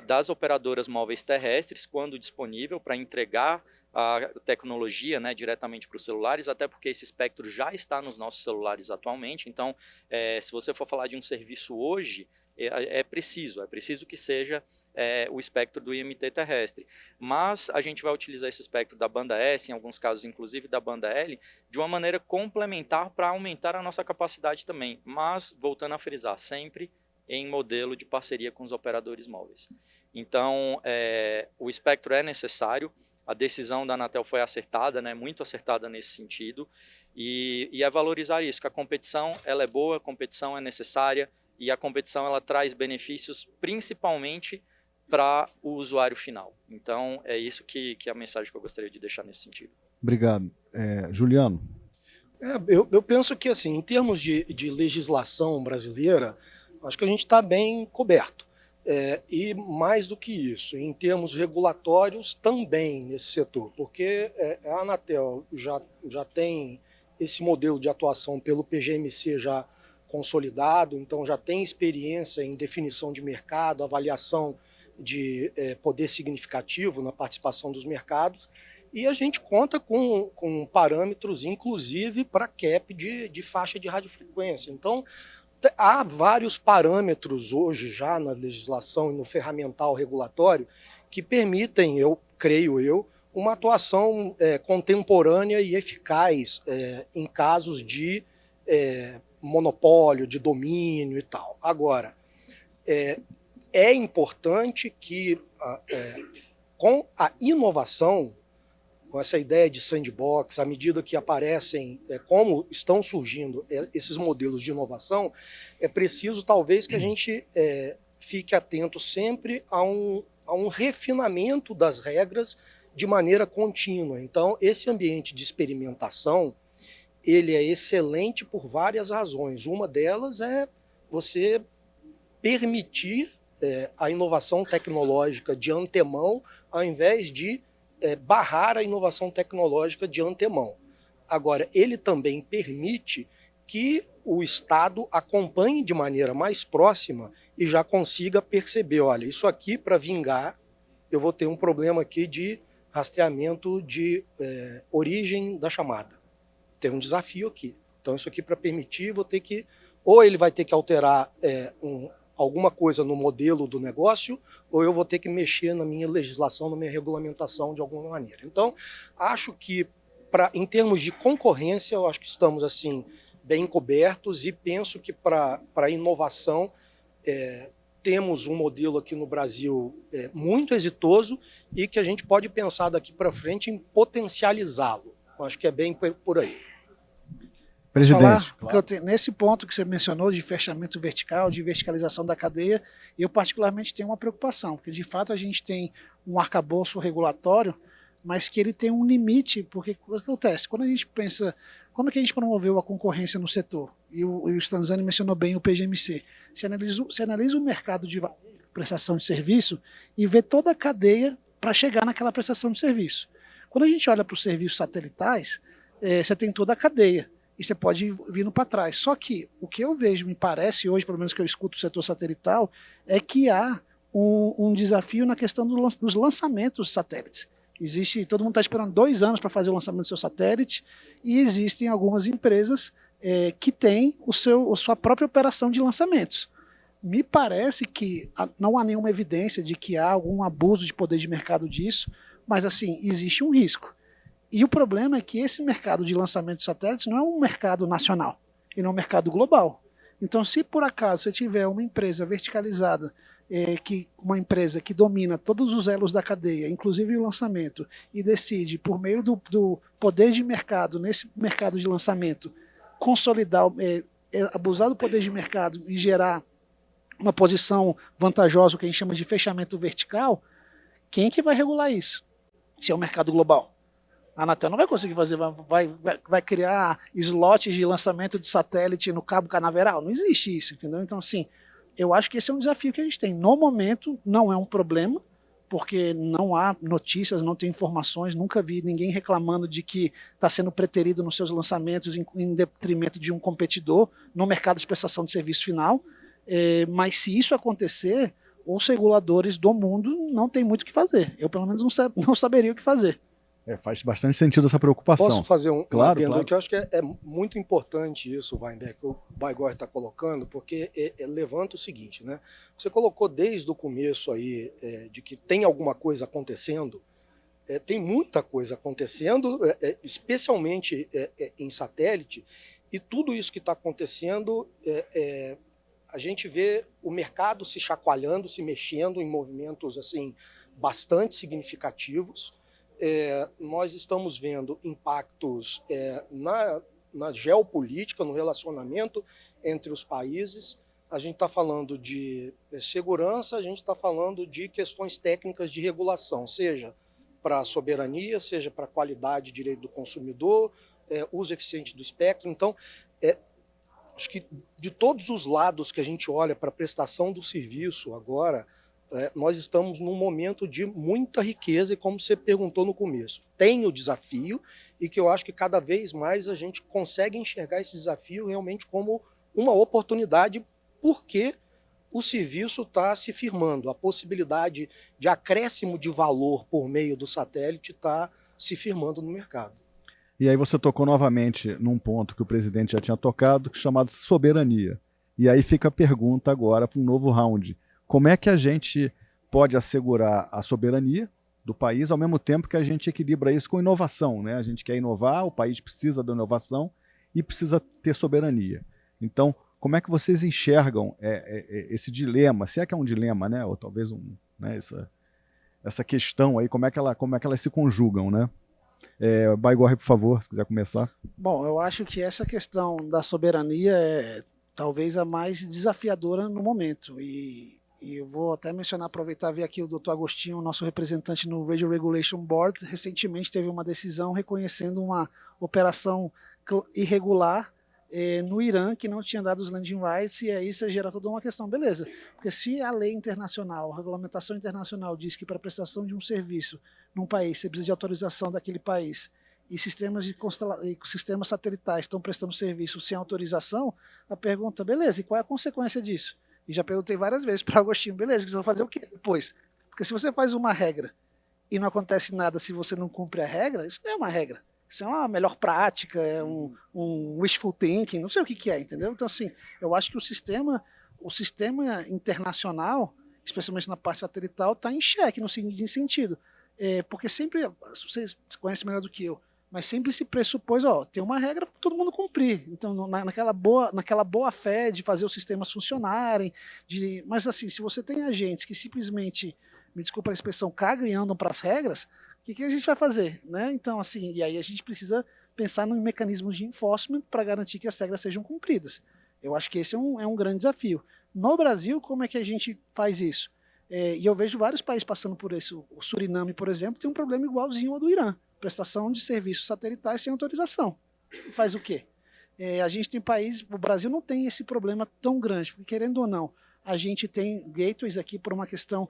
[SPEAKER 4] das operadoras móveis terrestres, quando disponível, para entregar a tecnologia, né, diretamente para os celulares, até porque esse espectro já está nos nossos celulares atualmente. Então, se você for falar de um serviço hoje, é preciso que seja o espectro do IMT terrestre. Mas a gente vai utilizar esse espectro da banda S, em alguns casos inclusive da banda L, de uma maneira complementar para aumentar a nossa capacidade também. Mas, voltando a frisar, sempre em modelo de parceria com os operadores móveis. Então, o espectro é necessário, a decisão da Anatel foi acertada, né, muito acertada nesse sentido, e é valorizar isso, que a competição ela é boa, a competição é necessária, e a competição ela traz benefícios principalmente para o usuário final. Então, é isso que é a mensagem que eu gostaria de deixar nesse sentido.
[SPEAKER 1] Obrigado. Juliano?
[SPEAKER 3] Eu penso que, assim, em termos de legislação brasileira, acho que a gente está bem coberto. E mais do que isso, em termos regulatórios também nesse setor, porque a Anatel já tem esse modelo de atuação pelo PGMC já consolidado, então já tem experiência em definição de mercado, avaliação de poder significativo na participação dos mercados, e a gente conta com parâmetros, inclusive, para cap de faixa de radiofrequência. Então, há vários parâmetros hoje já na legislação e no ferramental regulatório que permitem, creio eu, uma atuação contemporânea e eficaz em casos de monopólio, de domínio e tal. Agora, é importante que com a inovação, com essa ideia de sandbox, à medida que aparecem, como estão surgindo esses modelos de inovação, é preciso talvez que a gente fique atento sempre a um refinamento das regras de maneira contínua. Então, esse ambiente de experimentação, ele é excelente por várias razões. Uma delas é você permitir a inovação tecnológica de antemão, ao invés de barrar a inovação tecnológica de antemão. Agora, ele também permite que o Estado acompanhe de maneira mais próxima e já consiga perceber, olha, isso aqui para vingar, eu vou ter um problema aqui de rastreamento de origem da chamada. Tem um desafio aqui. Então, isso aqui para permitir, vou ter que, ou ele vai ter que alterar alguma coisa no modelo do negócio, ou eu vou ter que mexer na minha legislação, na minha regulamentação de alguma maneira. Então, acho que, em termos de concorrência, eu acho que estamos assim bem cobertos e penso que para a inovação temos um modelo aqui no Brasil muito exitoso e que a gente pode pensar daqui para frente em potencializá-lo. Acho que é bem por aí.
[SPEAKER 1] Presidente,
[SPEAKER 2] claro. Nesse ponto que você mencionou de fechamento vertical, de verticalização da cadeia, eu particularmente tenho uma preocupação, porque de fato a gente tem um arcabouço regulatório, mas que ele tem um limite, porque o que acontece? Quando a gente pensa, como é que a gente promoveu a concorrência no setor? E o Stanzani mencionou bem o PGMC. Você analisa o mercado de prestação de serviço e vê toda a cadeia para chegar naquela prestação de serviço. Quando a gente olha para os serviços satelitais, você tem toda a cadeia. E você pode ir vindo para trás. Só que o que eu vejo, me parece, hoje, pelo menos que eu escuto o setor satelital, é que há um desafio na questão dos lançamentos dos satélites. Todo mundo está esperando 2 anos para fazer o lançamento do seu satélite, e existem algumas empresas que têm a sua própria operação de lançamentos. Me parece que não há nenhuma evidência de que há algum abuso de poder de mercado disso, mas assim, existe um risco. E o problema é que esse mercado de lançamento de satélites não é um mercado nacional, e não é um mercado global. Então, se por acaso você tiver uma empresa verticalizada, uma empresa que domina todos os elos da cadeia, inclusive o lançamento, e decide, por meio do poder de mercado, nesse mercado de lançamento, consolidar, abusar do poder de mercado e gerar uma posição vantajosa, o que a gente chama de fechamento vertical, quem que vai regular isso? Se é o mercado global. A Anatel não vai conseguir fazer, vai criar slots de lançamento de satélite no Cabo Canaveral. Não existe isso, entendeu? Então, assim, Eu acho que esse é um desafio que a gente tem. No momento, não é um problema, porque não há notícias, não tem informações, nunca vi ninguém reclamando de que está sendo preterido nos seus lançamentos em detrimento de um competidor no mercado de prestação de serviço final. Mas se isso acontecer, os reguladores do mundo não têm muito o que fazer. Eu, pelo menos, não saberia o que fazer.
[SPEAKER 1] Faz bastante sentido essa preocupação.
[SPEAKER 3] Posso fazer um
[SPEAKER 1] claro,
[SPEAKER 3] adendo
[SPEAKER 1] claro.
[SPEAKER 3] que eu acho que é muito importante isso, Weinberg, que o Baigorre está colocando, porque levanta o seguinte, né? Você colocou desde o começo aí de que tem alguma coisa acontecendo, tem muita coisa acontecendo, especialmente em satélite, e tudo isso que está acontecendo, a gente vê o mercado se chacoalhando, se mexendo em movimentos assim bastante significativos. Nós estamos vendo impactos na geopolítica, no relacionamento entre os países. A gente está falando de segurança, a gente está falando de questões técnicas de regulação, seja para a soberania, seja para a qualidade e direito do consumidor, uso eficiente do espectro. Então, acho que de todos os lados que a gente olha para a prestação do serviço agora, nós estamos num momento de muita riqueza e, como você perguntou no começo, tem o desafio e que eu acho que cada vez mais a gente consegue enxergar esse desafio realmente como uma oportunidade, porque o serviço está se firmando, a possibilidade de acréscimo de valor por meio do satélite está se firmando no mercado.
[SPEAKER 1] E aí você tocou novamente num ponto que o presidente já tinha tocado, chamado soberania. E aí fica a pergunta agora para um novo round. Como é que a gente pode assegurar a soberania do país ao mesmo tempo que a gente equilibra isso com inovação, né? A gente quer inovar, o país precisa da inovação e precisa ter soberania. Então, como é que vocês enxergam esse dilema? Se é que é um dilema, né? Ou talvez né, essa questão aí, como é que elas se conjugam, né? Baigorre, por favor, se quiser começar.
[SPEAKER 2] Bom, eu acho que essa questão da soberania é talvez a mais desafiadora no momento. E eu vou até mencionar, aproveitar e ver aqui o Dr. Agostinho, nosso representante no Radio Regulation Board, recentemente teve uma decisão reconhecendo uma operação irregular no Irã, que não tinha dado os landing rights, e aí isso gera toda uma questão, beleza, porque se a lei internacional, a regulamentação internacional diz que para a prestação de um serviço num país você precisa de autorização daquele país, e sistemas satelitais estão prestando serviço sem autorização, a pergunta, beleza, e qual é a consequência disso? E já perguntei várias vezes para o Agostinho, beleza, vocês vão fazer o quê depois? Porque se você faz uma regra e não acontece nada se você não cumpre a regra, isso não é uma regra. Isso é uma melhor prática, é um wishful thinking, não sei o que é, entendeu? Então, assim, eu acho que o sistema internacional, especialmente na parte satelital, está em xeque no seguinte sentido. Porque sempre, vocês conhecem melhor do que eu, mas sempre se pressupôs, tem uma regra para todo mundo cumprir. Então, naquela boa fé de fazer os sistemas funcionarem, mas assim, se você tem agentes que simplesmente, me desculpa a expressão, cagam e andam para as regras, o que a gente vai fazer? Né? Então, assim, e aí a gente precisa pensar em mecanismos de enforcement para garantir que as regras sejam cumpridas. Eu acho que esse é um grande desafio. No Brasil, como é que a gente faz isso? E eu vejo vários países passando por isso. O Suriname, por exemplo, tem um problema igualzinho ao do Irã. Prestação de serviços satelitais sem autorização. Faz o quê? A gente tem países, o Brasil não tem esse problema tão grande, porque querendo ou não, a gente tem gateways aqui por uma questão...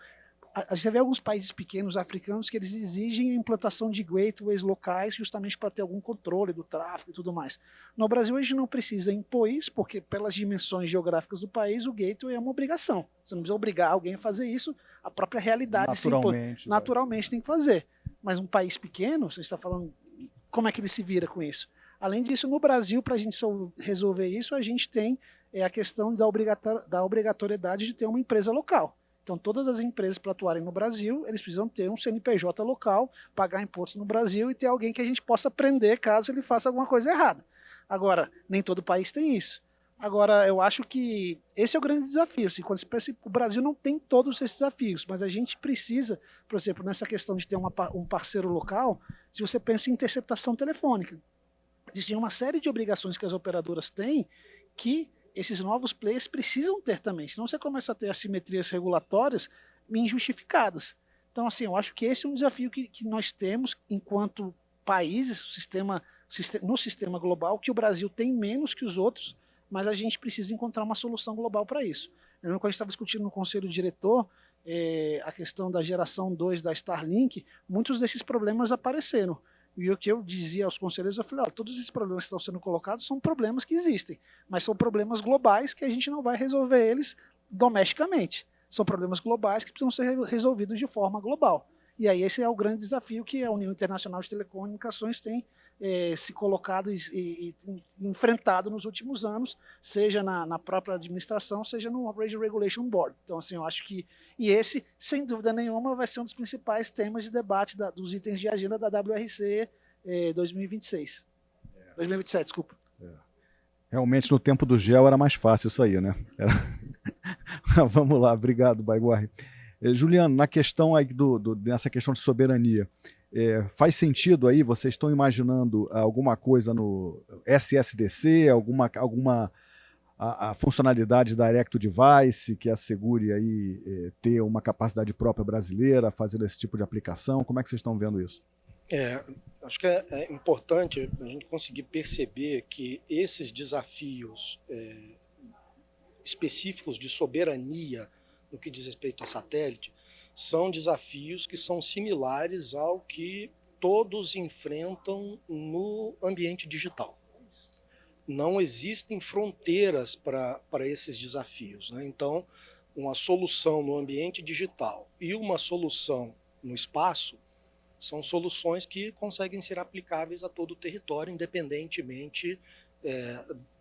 [SPEAKER 2] Você vê alguns países pequenos africanos que eles exigem a implantação de gateways locais justamente para ter algum controle do tráfego e tudo mais. No Brasil a gente não precisa impor isso, porque pelas dimensões geográficas do país o gateway é uma obrigação. Você não precisa obrigar alguém a fazer isso, a própria realidade naturalmente tem que fazer. Mas um país pequeno, você está falando, como é que ele se vira com isso? Além disso, no Brasil, para a gente resolver isso, a gente tem a questão da obrigatoriedade de ter uma empresa local. Então, todas as empresas para atuarem no Brasil, eles precisam ter um CNPJ local, pagar imposto no Brasil e ter alguém que a gente possa prender caso ele faça alguma coisa errada. Agora, nem todo país tem isso. Agora, eu acho que esse é o grande desafio. Assim, quando você pensa, o Brasil não tem todos esses desafios, mas a gente precisa, por exemplo, nessa questão de ter um parceiro local, se você pensa em interceptação telefônica, existem uma série de obrigações que as operadoras têm que esses novos players precisam ter também, senão você começa a ter assimetrias regulatórias injustificadas. Então, assim, eu acho que esse é um desafio que nós temos enquanto países, no sistema global, que o Brasil tem menos que os outros, mas a gente precisa encontrar uma solução global para isso. Eu lembro quando a gente estava discutindo no conselho diretor a questão da geração 2 da Starlink, muitos desses problemas apareceram. E o que eu dizia aos conselheiros, eu falei, todos esses problemas que estão sendo colocados são problemas que existem, mas são problemas globais que a gente não vai resolver eles domesticamente. São problemas globais que precisam ser resolvidos de forma global. E aí esse é o grande desafio que a União Internacional de Telecomunicações tem se colocado e enfrentado nos últimos anos, seja na própria administração, seja no Radio Regulation Board. Então, assim, eu acho que... E esse, sem dúvida nenhuma, vai ser um dos principais temas de debate dos itens de agenda da WRC 2026. 2027, desculpa.
[SPEAKER 1] Realmente, no tempo do gel era mais fácil isso aí, né? Vamos lá, obrigado, Baigorre. Juliano, na questão aí nessa questão de soberania, faz sentido aí, vocês estão imaginando alguma coisa no SSDC, a funcionalidade da Direct to Device que assegure aí ter uma capacidade própria brasileira fazendo esse tipo de aplicação? Como é que vocês estão vendo isso?
[SPEAKER 3] Acho que é importante a gente conseguir perceber que esses desafios específicos de soberania no que diz respeito a satélite são desafios que são similares ao que todos enfrentam no ambiente digital. Não existem fronteiras para esses desafios, né? Então, uma solução no ambiente digital e uma solução no espaço são soluções que conseguem ser aplicáveis a todo o território, independentemente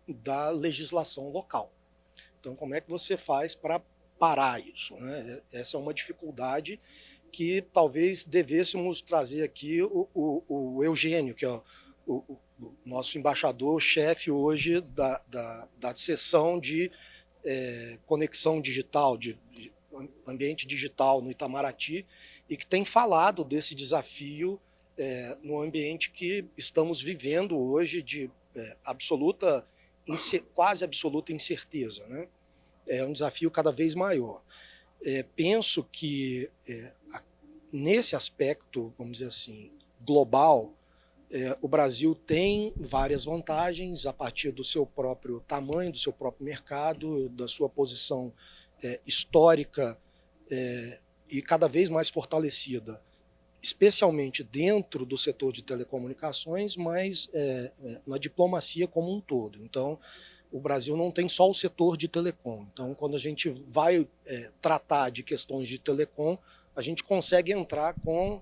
[SPEAKER 3] da legislação local. Então, como é que você faz para parar isso, né? Essa é uma dificuldade que talvez devêssemos trazer aqui o Eugênio, que é o nosso embaixador-chefe hoje da seção de conexão digital, de ambiente digital no Itamaraty, e que tem falado desse desafio no ambiente que estamos vivendo hoje de quase absoluta incerteza, né? É um desafio cada vez maior. Penso que nesse aspecto, vamos dizer assim, global, o Brasil tem várias vantagens a partir do seu próprio tamanho, do seu próprio mercado, da sua posição histórica e cada vez mais fortalecida, especialmente dentro do setor de telecomunicações, mas na diplomacia como um todo. Então, o Brasil não tem só o setor de telecom. Então, quando a gente vai tratar de questões de telecom, a gente consegue entrar com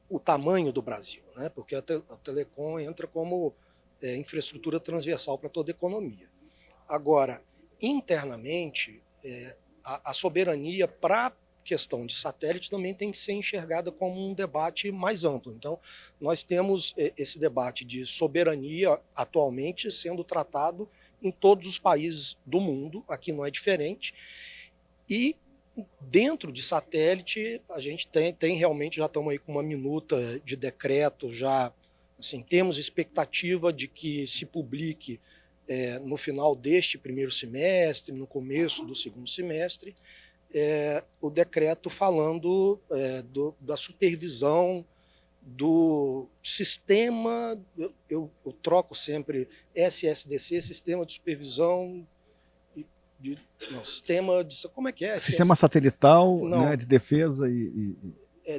[SPEAKER 3] o tamanho do Brasil, né? Porque a telecom entra como infraestrutura transversal para toda a economia. Agora, internamente, a soberania para a questão de satélite também tem que ser enxergada como um debate mais amplo. Então, nós temos esse debate de soberania atualmente sendo tratado em todos os países do mundo, aqui não é diferente, e dentro de satélite a gente tem realmente, já estamos aí com uma minuta de decreto, já assim, temos expectativa de que se publique no final deste primeiro semestre, no começo do segundo semestre, o decreto falando da supervisão do sistema, eu troco sempre SSDC, Sistema de Supervisão, sistema de... Como é que é?
[SPEAKER 1] Sistema satelital, né, de defesa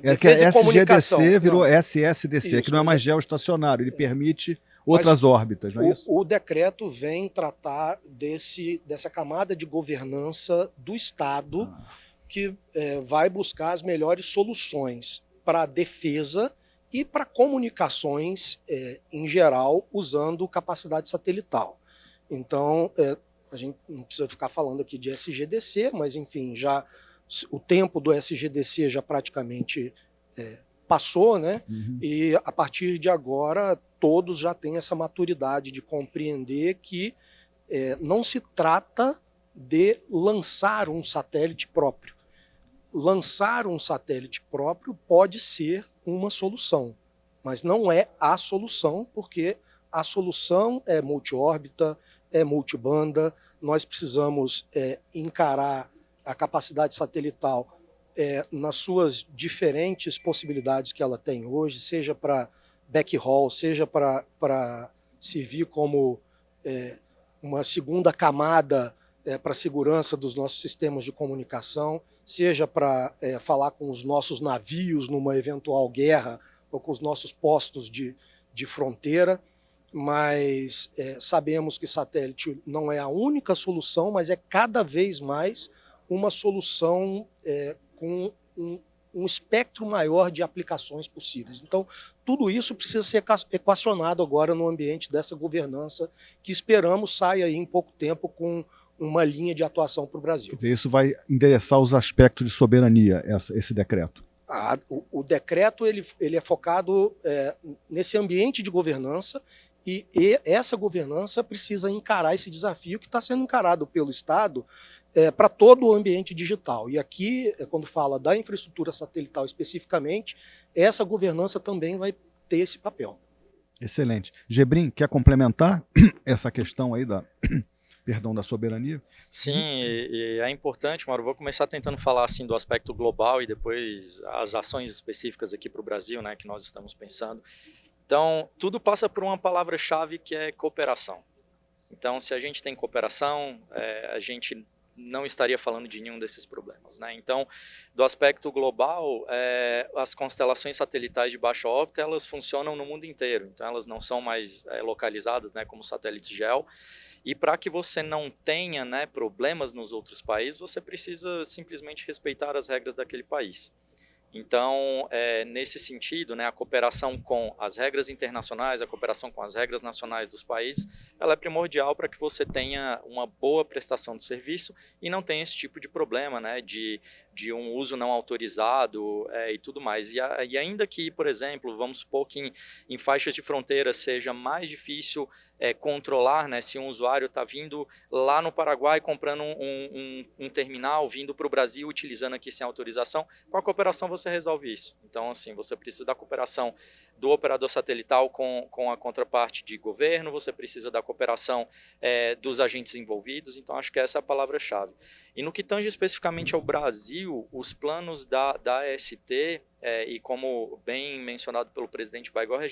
[SPEAKER 3] defesa e comunicação.
[SPEAKER 1] SGDC virou SSDC,
[SPEAKER 3] Isso,
[SPEAKER 1] que não é mais geoestacionário, ele permite outras órbitas, não é isso?
[SPEAKER 3] O decreto vem tratar dessa camada de governança do Estado que vai buscar as melhores soluções para a defesa e para comunicações em geral, usando capacidade satelital. Então, a gente não precisa ficar falando aqui de SGDC, mas enfim, já o tempo do SGDC já praticamente passou, né? Uhum. E a partir de agora, todos já têm essa maturidade de compreender que não se trata de lançar um satélite próprio. Lançar um satélite próprio pode ser uma solução, mas não é a solução, porque a solução é multiórbita, é multibanda, nós precisamos encarar a capacidade satelital nas suas diferentes possibilidades que ela tem hoje, seja para backhaul, seja para servir como uma segunda camada para a segurança dos nossos sistemas de comunicação, seja para falar com os nossos navios numa eventual guerra ou com os nossos postos de fronteira, mas sabemos que satélite não é a única solução, mas é cada vez mais uma solução com um espectro maior de aplicações possíveis. Então, tudo isso precisa ser equacionado agora no ambiente dessa governança que esperamos saia aí em pouco tempo com uma linha de atuação para o Brasil.
[SPEAKER 1] Quer dizer, isso vai endereçar os aspectos de soberania, esse decreto?
[SPEAKER 3] O decreto ele é focado nesse ambiente de governança e essa governança precisa encarar esse desafio que está sendo encarado pelo Estado para todo o ambiente digital. E aqui, quando fala da infraestrutura satelital especificamente, essa governança também vai ter esse papel.
[SPEAKER 1] Excelente. Gebrim, quer complementar essa questão aí da soberania?
[SPEAKER 4] Sim, e é importante, Mauro, vou começar tentando falar assim do aspecto global e depois as ações específicas aqui para o Brasil, né, que nós estamos pensando. Então, tudo passa por uma palavra-chave que é cooperação. Então, se a gente tem cooperação, a gente não estaria falando de nenhum desses problemas, né? Então, do aspecto global, as constelações satelitais de baixa órbita, elas funcionam no mundo inteiro, então elas não são mais localizadas, né, como satélites GEO, e para que você não tenha, né, problemas nos outros países, você precisa simplesmente respeitar as regras daquele país. Então, nesse sentido, né, a cooperação com as regras internacionais, a cooperação com as regras nacionais dos países, ela é primordial para que você tenha uma boa prestação de serviço e não tenha esse tipo de problema, né, de um uso não autorizado e tudo mais. E ainda que, por exemplo, vamos supor que em faixas de fronteira seja mais difícil controlar, né, se um usuário está vindo lá no Paraguai comprando um terminal, vindo para o Brasil utilizando aqui sem autorização, com a cooperação você resolve isso. Então, assim, você precisa da cooperação do operador satelital com a contraparte de governo, você precisa da cooperação dos agentes envolvidos, então acho que essa é a palavra-chave. E no que tange especificamente ao Brasil, os planos da AST, e como bem mencionado pelo presidente Baigorra,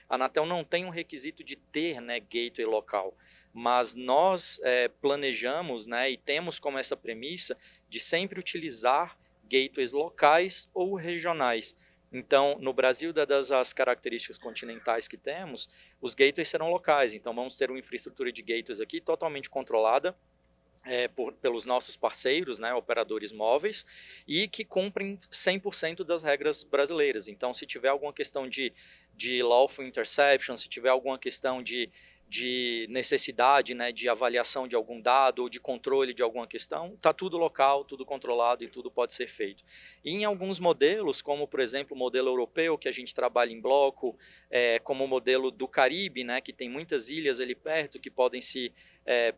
[SPEAKER 4] a Anatel não tem um requisito de ter, né, gateway local, mas nós planejamos, né, e temos como essa premissa de sempre utilizar gateways locais ou regionais. Então, no Brasil, dadas as características continentais que temos, os gateways serão locais. Então, vamos ter uma infraestrutura de gateways aqui totalmente controlada pelos nossos parceiros, né, operadores móveis, e que cumprem 100% das regras brasileiras. Então, se tiver alguma questão de lawful interception, se tiver alguma questão de necessidade, né, de avaliação de algum dado ou de controle de alguma questão, está tudo local, tudo controlado e tudo pode ser feito. E em alguns modelos, como por exemplo o modelo europeu, que a gente trabalha em bloco, como o modelo do Caribe, né, que tem muitas ilhas ali perto que podem se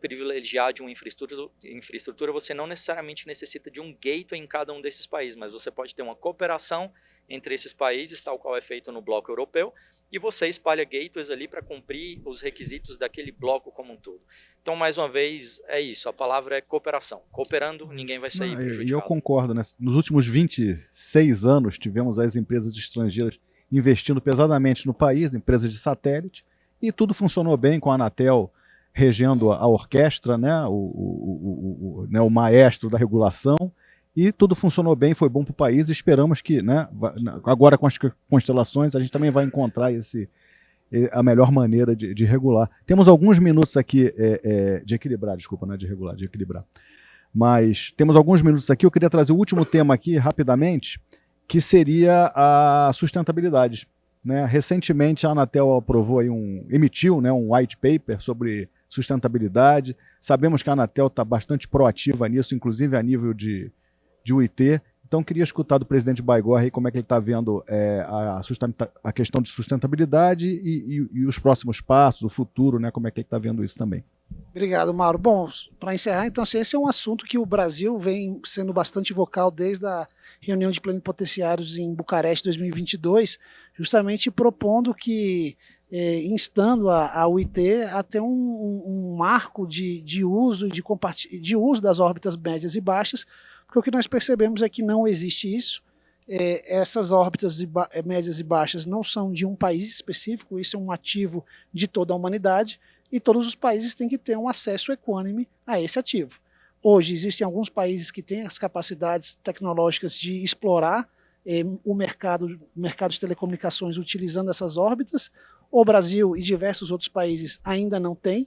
[SPEAKER 4] privilegiar de uma infraestrutura, você não necessariamente necessita de um gateway em cada um desses países, mas você pode ter uma cooperação entre esses países, tal qual é feito no bloco europeu, e você espalha gateways ali para cumprir os requisitos daquele bloco como um todo. Então, mais uma vez, é isso, a palavra é cooperação. Cooperando, ninguém vai sair prejudicado.
[SPEAKER 1] E eu concordo, né? Nos últimos 26 anos, tivemos as empresas estrangeiras investindo pesadamente no país, empresas de satélite, e tudo funcionou bem com a Anatel regendo a orquestra, né? O maestro da regulação, e tudo funcionou bem, foi bom para o país, e esperamos que, né, agora com as constelações, a gente também vai encontrar a melhor maneira de regular. Temos alguns minutos aqui de equilibrar, desculpa, não é de regular, de equilibrar. Mas temos alguns minutos aqui, eu queria trazer o último tema aqui, rapidamente, que seria a sustentabilidade. Né? Recentemente a Anatel emitiu, né, um white paper sobre sustentabilidade. Sabemos que a Anatel está bastante proativa nisso, inclusive a nível de UIT. Então, queria escutar do presidente Baigorra aí como é que ele está vendo a questão de sustentabilidade e os próximos passos, o futuro, né? Como é que ele está vendo isso também.
[SPEAKER 2] Obrigado, Mauro. Bom, para encerrar, então, esse é um assunto que o Brasil vem sendo bastante vocal desde a reunião de plenipotenciários em Bucareste 2022, justamente propondo que, instando a UIT a ter um marco de uso das órbitas médias e baixas, porque o que nós percebemos é que não existe isso. Essas órbitas médias e baixas não são de um país específico, isso é um ativo de toda a humanidade, e todos os países têm que ter um acesso equânime a esse ativo. Hoje existem alguns países que têm as capacidades tecnológicas de explorar o mercado de telecomunicações utilizando essas órbitas. O Brasil e diversos outros países ainda não têm,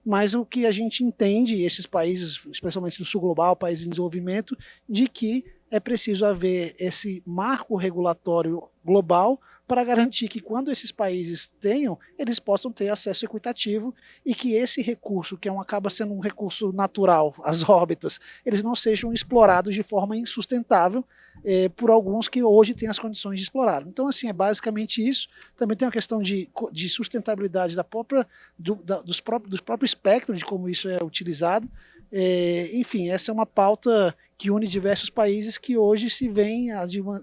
[SPEAKER 2] mas o que a gente entende, esses países, especialmente do sul global, países em desenvolvimento, de que é preciso haver esse marco regulatório global para garantir que quando esses países tenham, eles possam ter acesso equitativo e que esse recurso, que acaba sendo um recurso natural, as órbitas, eles não sejam explorados de forma insustentável por alguns que hoje têm as condições de explorar. Então, assim, é basicamente isso. Também tem uma questão de sustentabilidade dos próprios espectros, de como isso é utilizado. Enfim, essa é uma pauta que une diversos países que hoje se veem,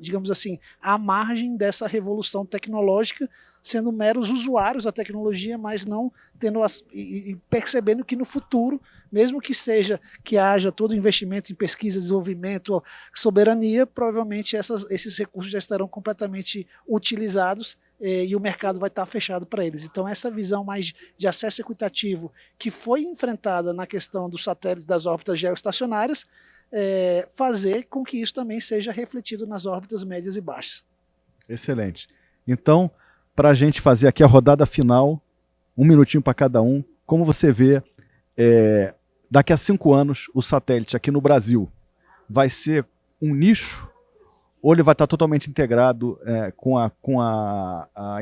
[SPEAKER 2] digamos assim, à margem dessa revolução tecnológica, sendo meros usuários da tecnologia, mas não tendo e percebendo que no futuro, mesmo que haja todo investimento em pesquisa, desenvolvimento, soberania, provavelmente esses recursos já estarão completamente utilizados e o mercado vai estar fechado para eles. Então essa visão mais de acesso equitativo que foi enfrentada na questão dos satélites das órbitas geoestacionárias, fazer com que isso também seja refletido nas órbitas médias e baixas.
[SPEAKER 1] Excelente. Então, para a gente fazer aqui a rodada final, 1 minutinho para cada um, como você vê, daqui a 5 anos, o satélite aqui no Brasil vai ser um nicho ou ele vai estar totalmente integrado com a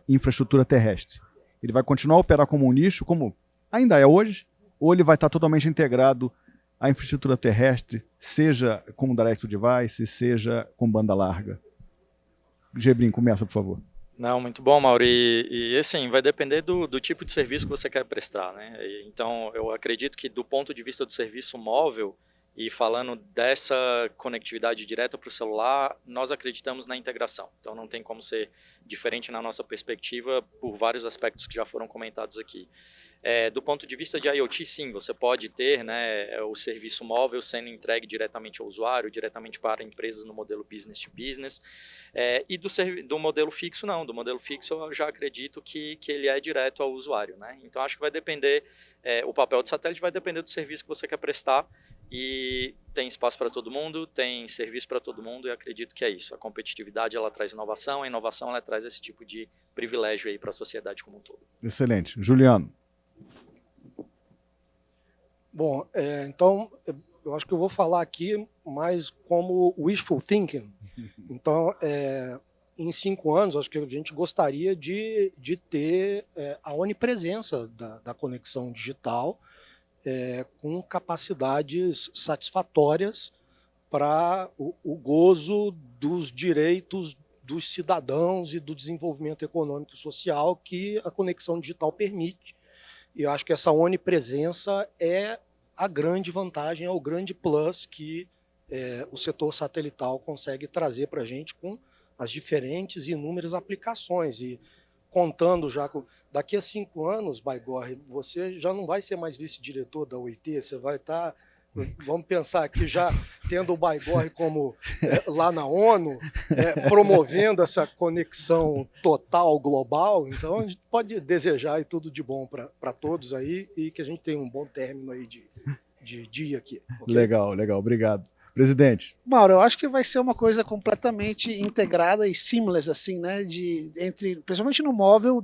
[SPEAKER 1] infraestrutura terrestre? Ele vai continuar a operar como um nicho, como ainda é hoje, ou ele vai estar totalmente integrado à infraestrutura terrestre, seja com direct to device, seja com banda larga? Gebrim, começa, por favor.
[SPEAKER 4] Não, muito bom, Mauri. E assim, vai depender do tipo de serviço que você quer prestar, né? Então, eu acredito que do ponto de vista do serviço móvel, e falando dessa conectividade direta para o celular, nós acreditamos na integração. Então, não tem como ser diferente na nossa perspectiva por vários aspectos que já foram comentados aqui. Do ponto de vista de IoT, sim, você pode ter, né, o serviço móvel sendo entregue diretamente ao usuário, diretamente para empresas no modelo business to business, e do modelo fixo não, do modelo fixo eu já acredito que ele é direto ao usuário, né? Então acho que vai depender, o papel do satélite vai depender do serviço que você quer prestar, e tem espaço para todo mundo, tem serviço para todo mundo, e acredito que é isso. A competitividade ela traz inovação, a inovação ela traz esse tipo de privilégio aí para a sociedade como um todo.
[SPEAKER 1] Excelente. Juliano.
[SPEAKER 3] Bom, então eu acho que eu vou falar aqui mais como wishful thinking. Então, em 5 anos, acho que a gente gostaria de ter a onipresença da conexão digital com capacidades satisfatórias para o gozo dos direitos dos cidadãos e do desenvolvimento econômico e social que a conexão digital permite. E eu acho que essa onipresença é a grande vantagem, é o grande plus que o setor satelital consegue trazer para a gente com as diferentes e inúmeras aplicações. E contando já com... Daqui a 5 anos, Baigorre, você já não vai ser mais vice-diretor da OIT, você vai estar... Vamos pensar aqui já tendo o Baigorre como lá na ONU, promovendo essa conexão total global. Então a gente pode desejar aí tudo de bom para todos aí e que a gente tenha um bom término aí de dia aqui. Okay?
[SPEAKER 1] Legal, legal, obrigado. Presidente.
[SPEAKER 2] Mauro, eu acho que vai ser uma coisa completamente integrada e seamless, assim, né? Principalmente no móvel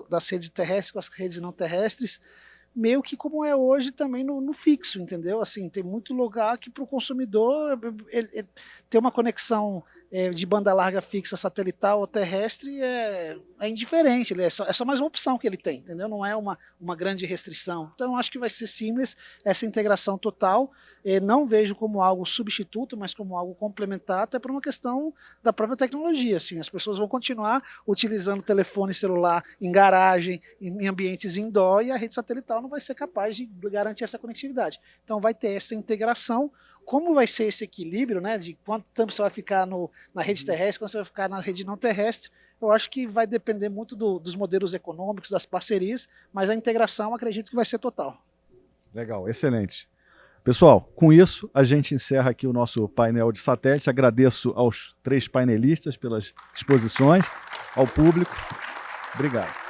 [SPEAKER 2] das redes terrestres com as redes não terrestres, meio que como é hoje também no fixo, entendeu? Assim, tem muito lugar que para o consumidor ter uma conexão de banda larga fixa, satelital ou terrestre é indiferente, é só mais uma opção que ele tem, entendeu? Não é uma grande restrição. Então eu acho que vai ser simples essa integração total. Não vejo como algo substituto, mas como algo complementar, até por uma questão da própria tecnologia. Assim, as pessoas vão continuar utilizando telefone celular em garagem, em ambientes indoor, e a rede satelital não vai ser capaz de garantir essa conectividade. Então vai ter essa integração. Como vai ser esse equilíbrio, né, de quanto tempo você vai ficar na rede terrestre, quanto você vai ficar na rede não terrestre, eu acho que vai depender muito dos modelos econômicos, das parcerias, mas a integração acredito que vai ser total.
[SPEAKER 1] Legal, excelente. Pessoal, com isso a gente encerra aqui o nosso painel de satélite. Agradeço aos 3 painelistas pelas exposições, ao público. Obrigado.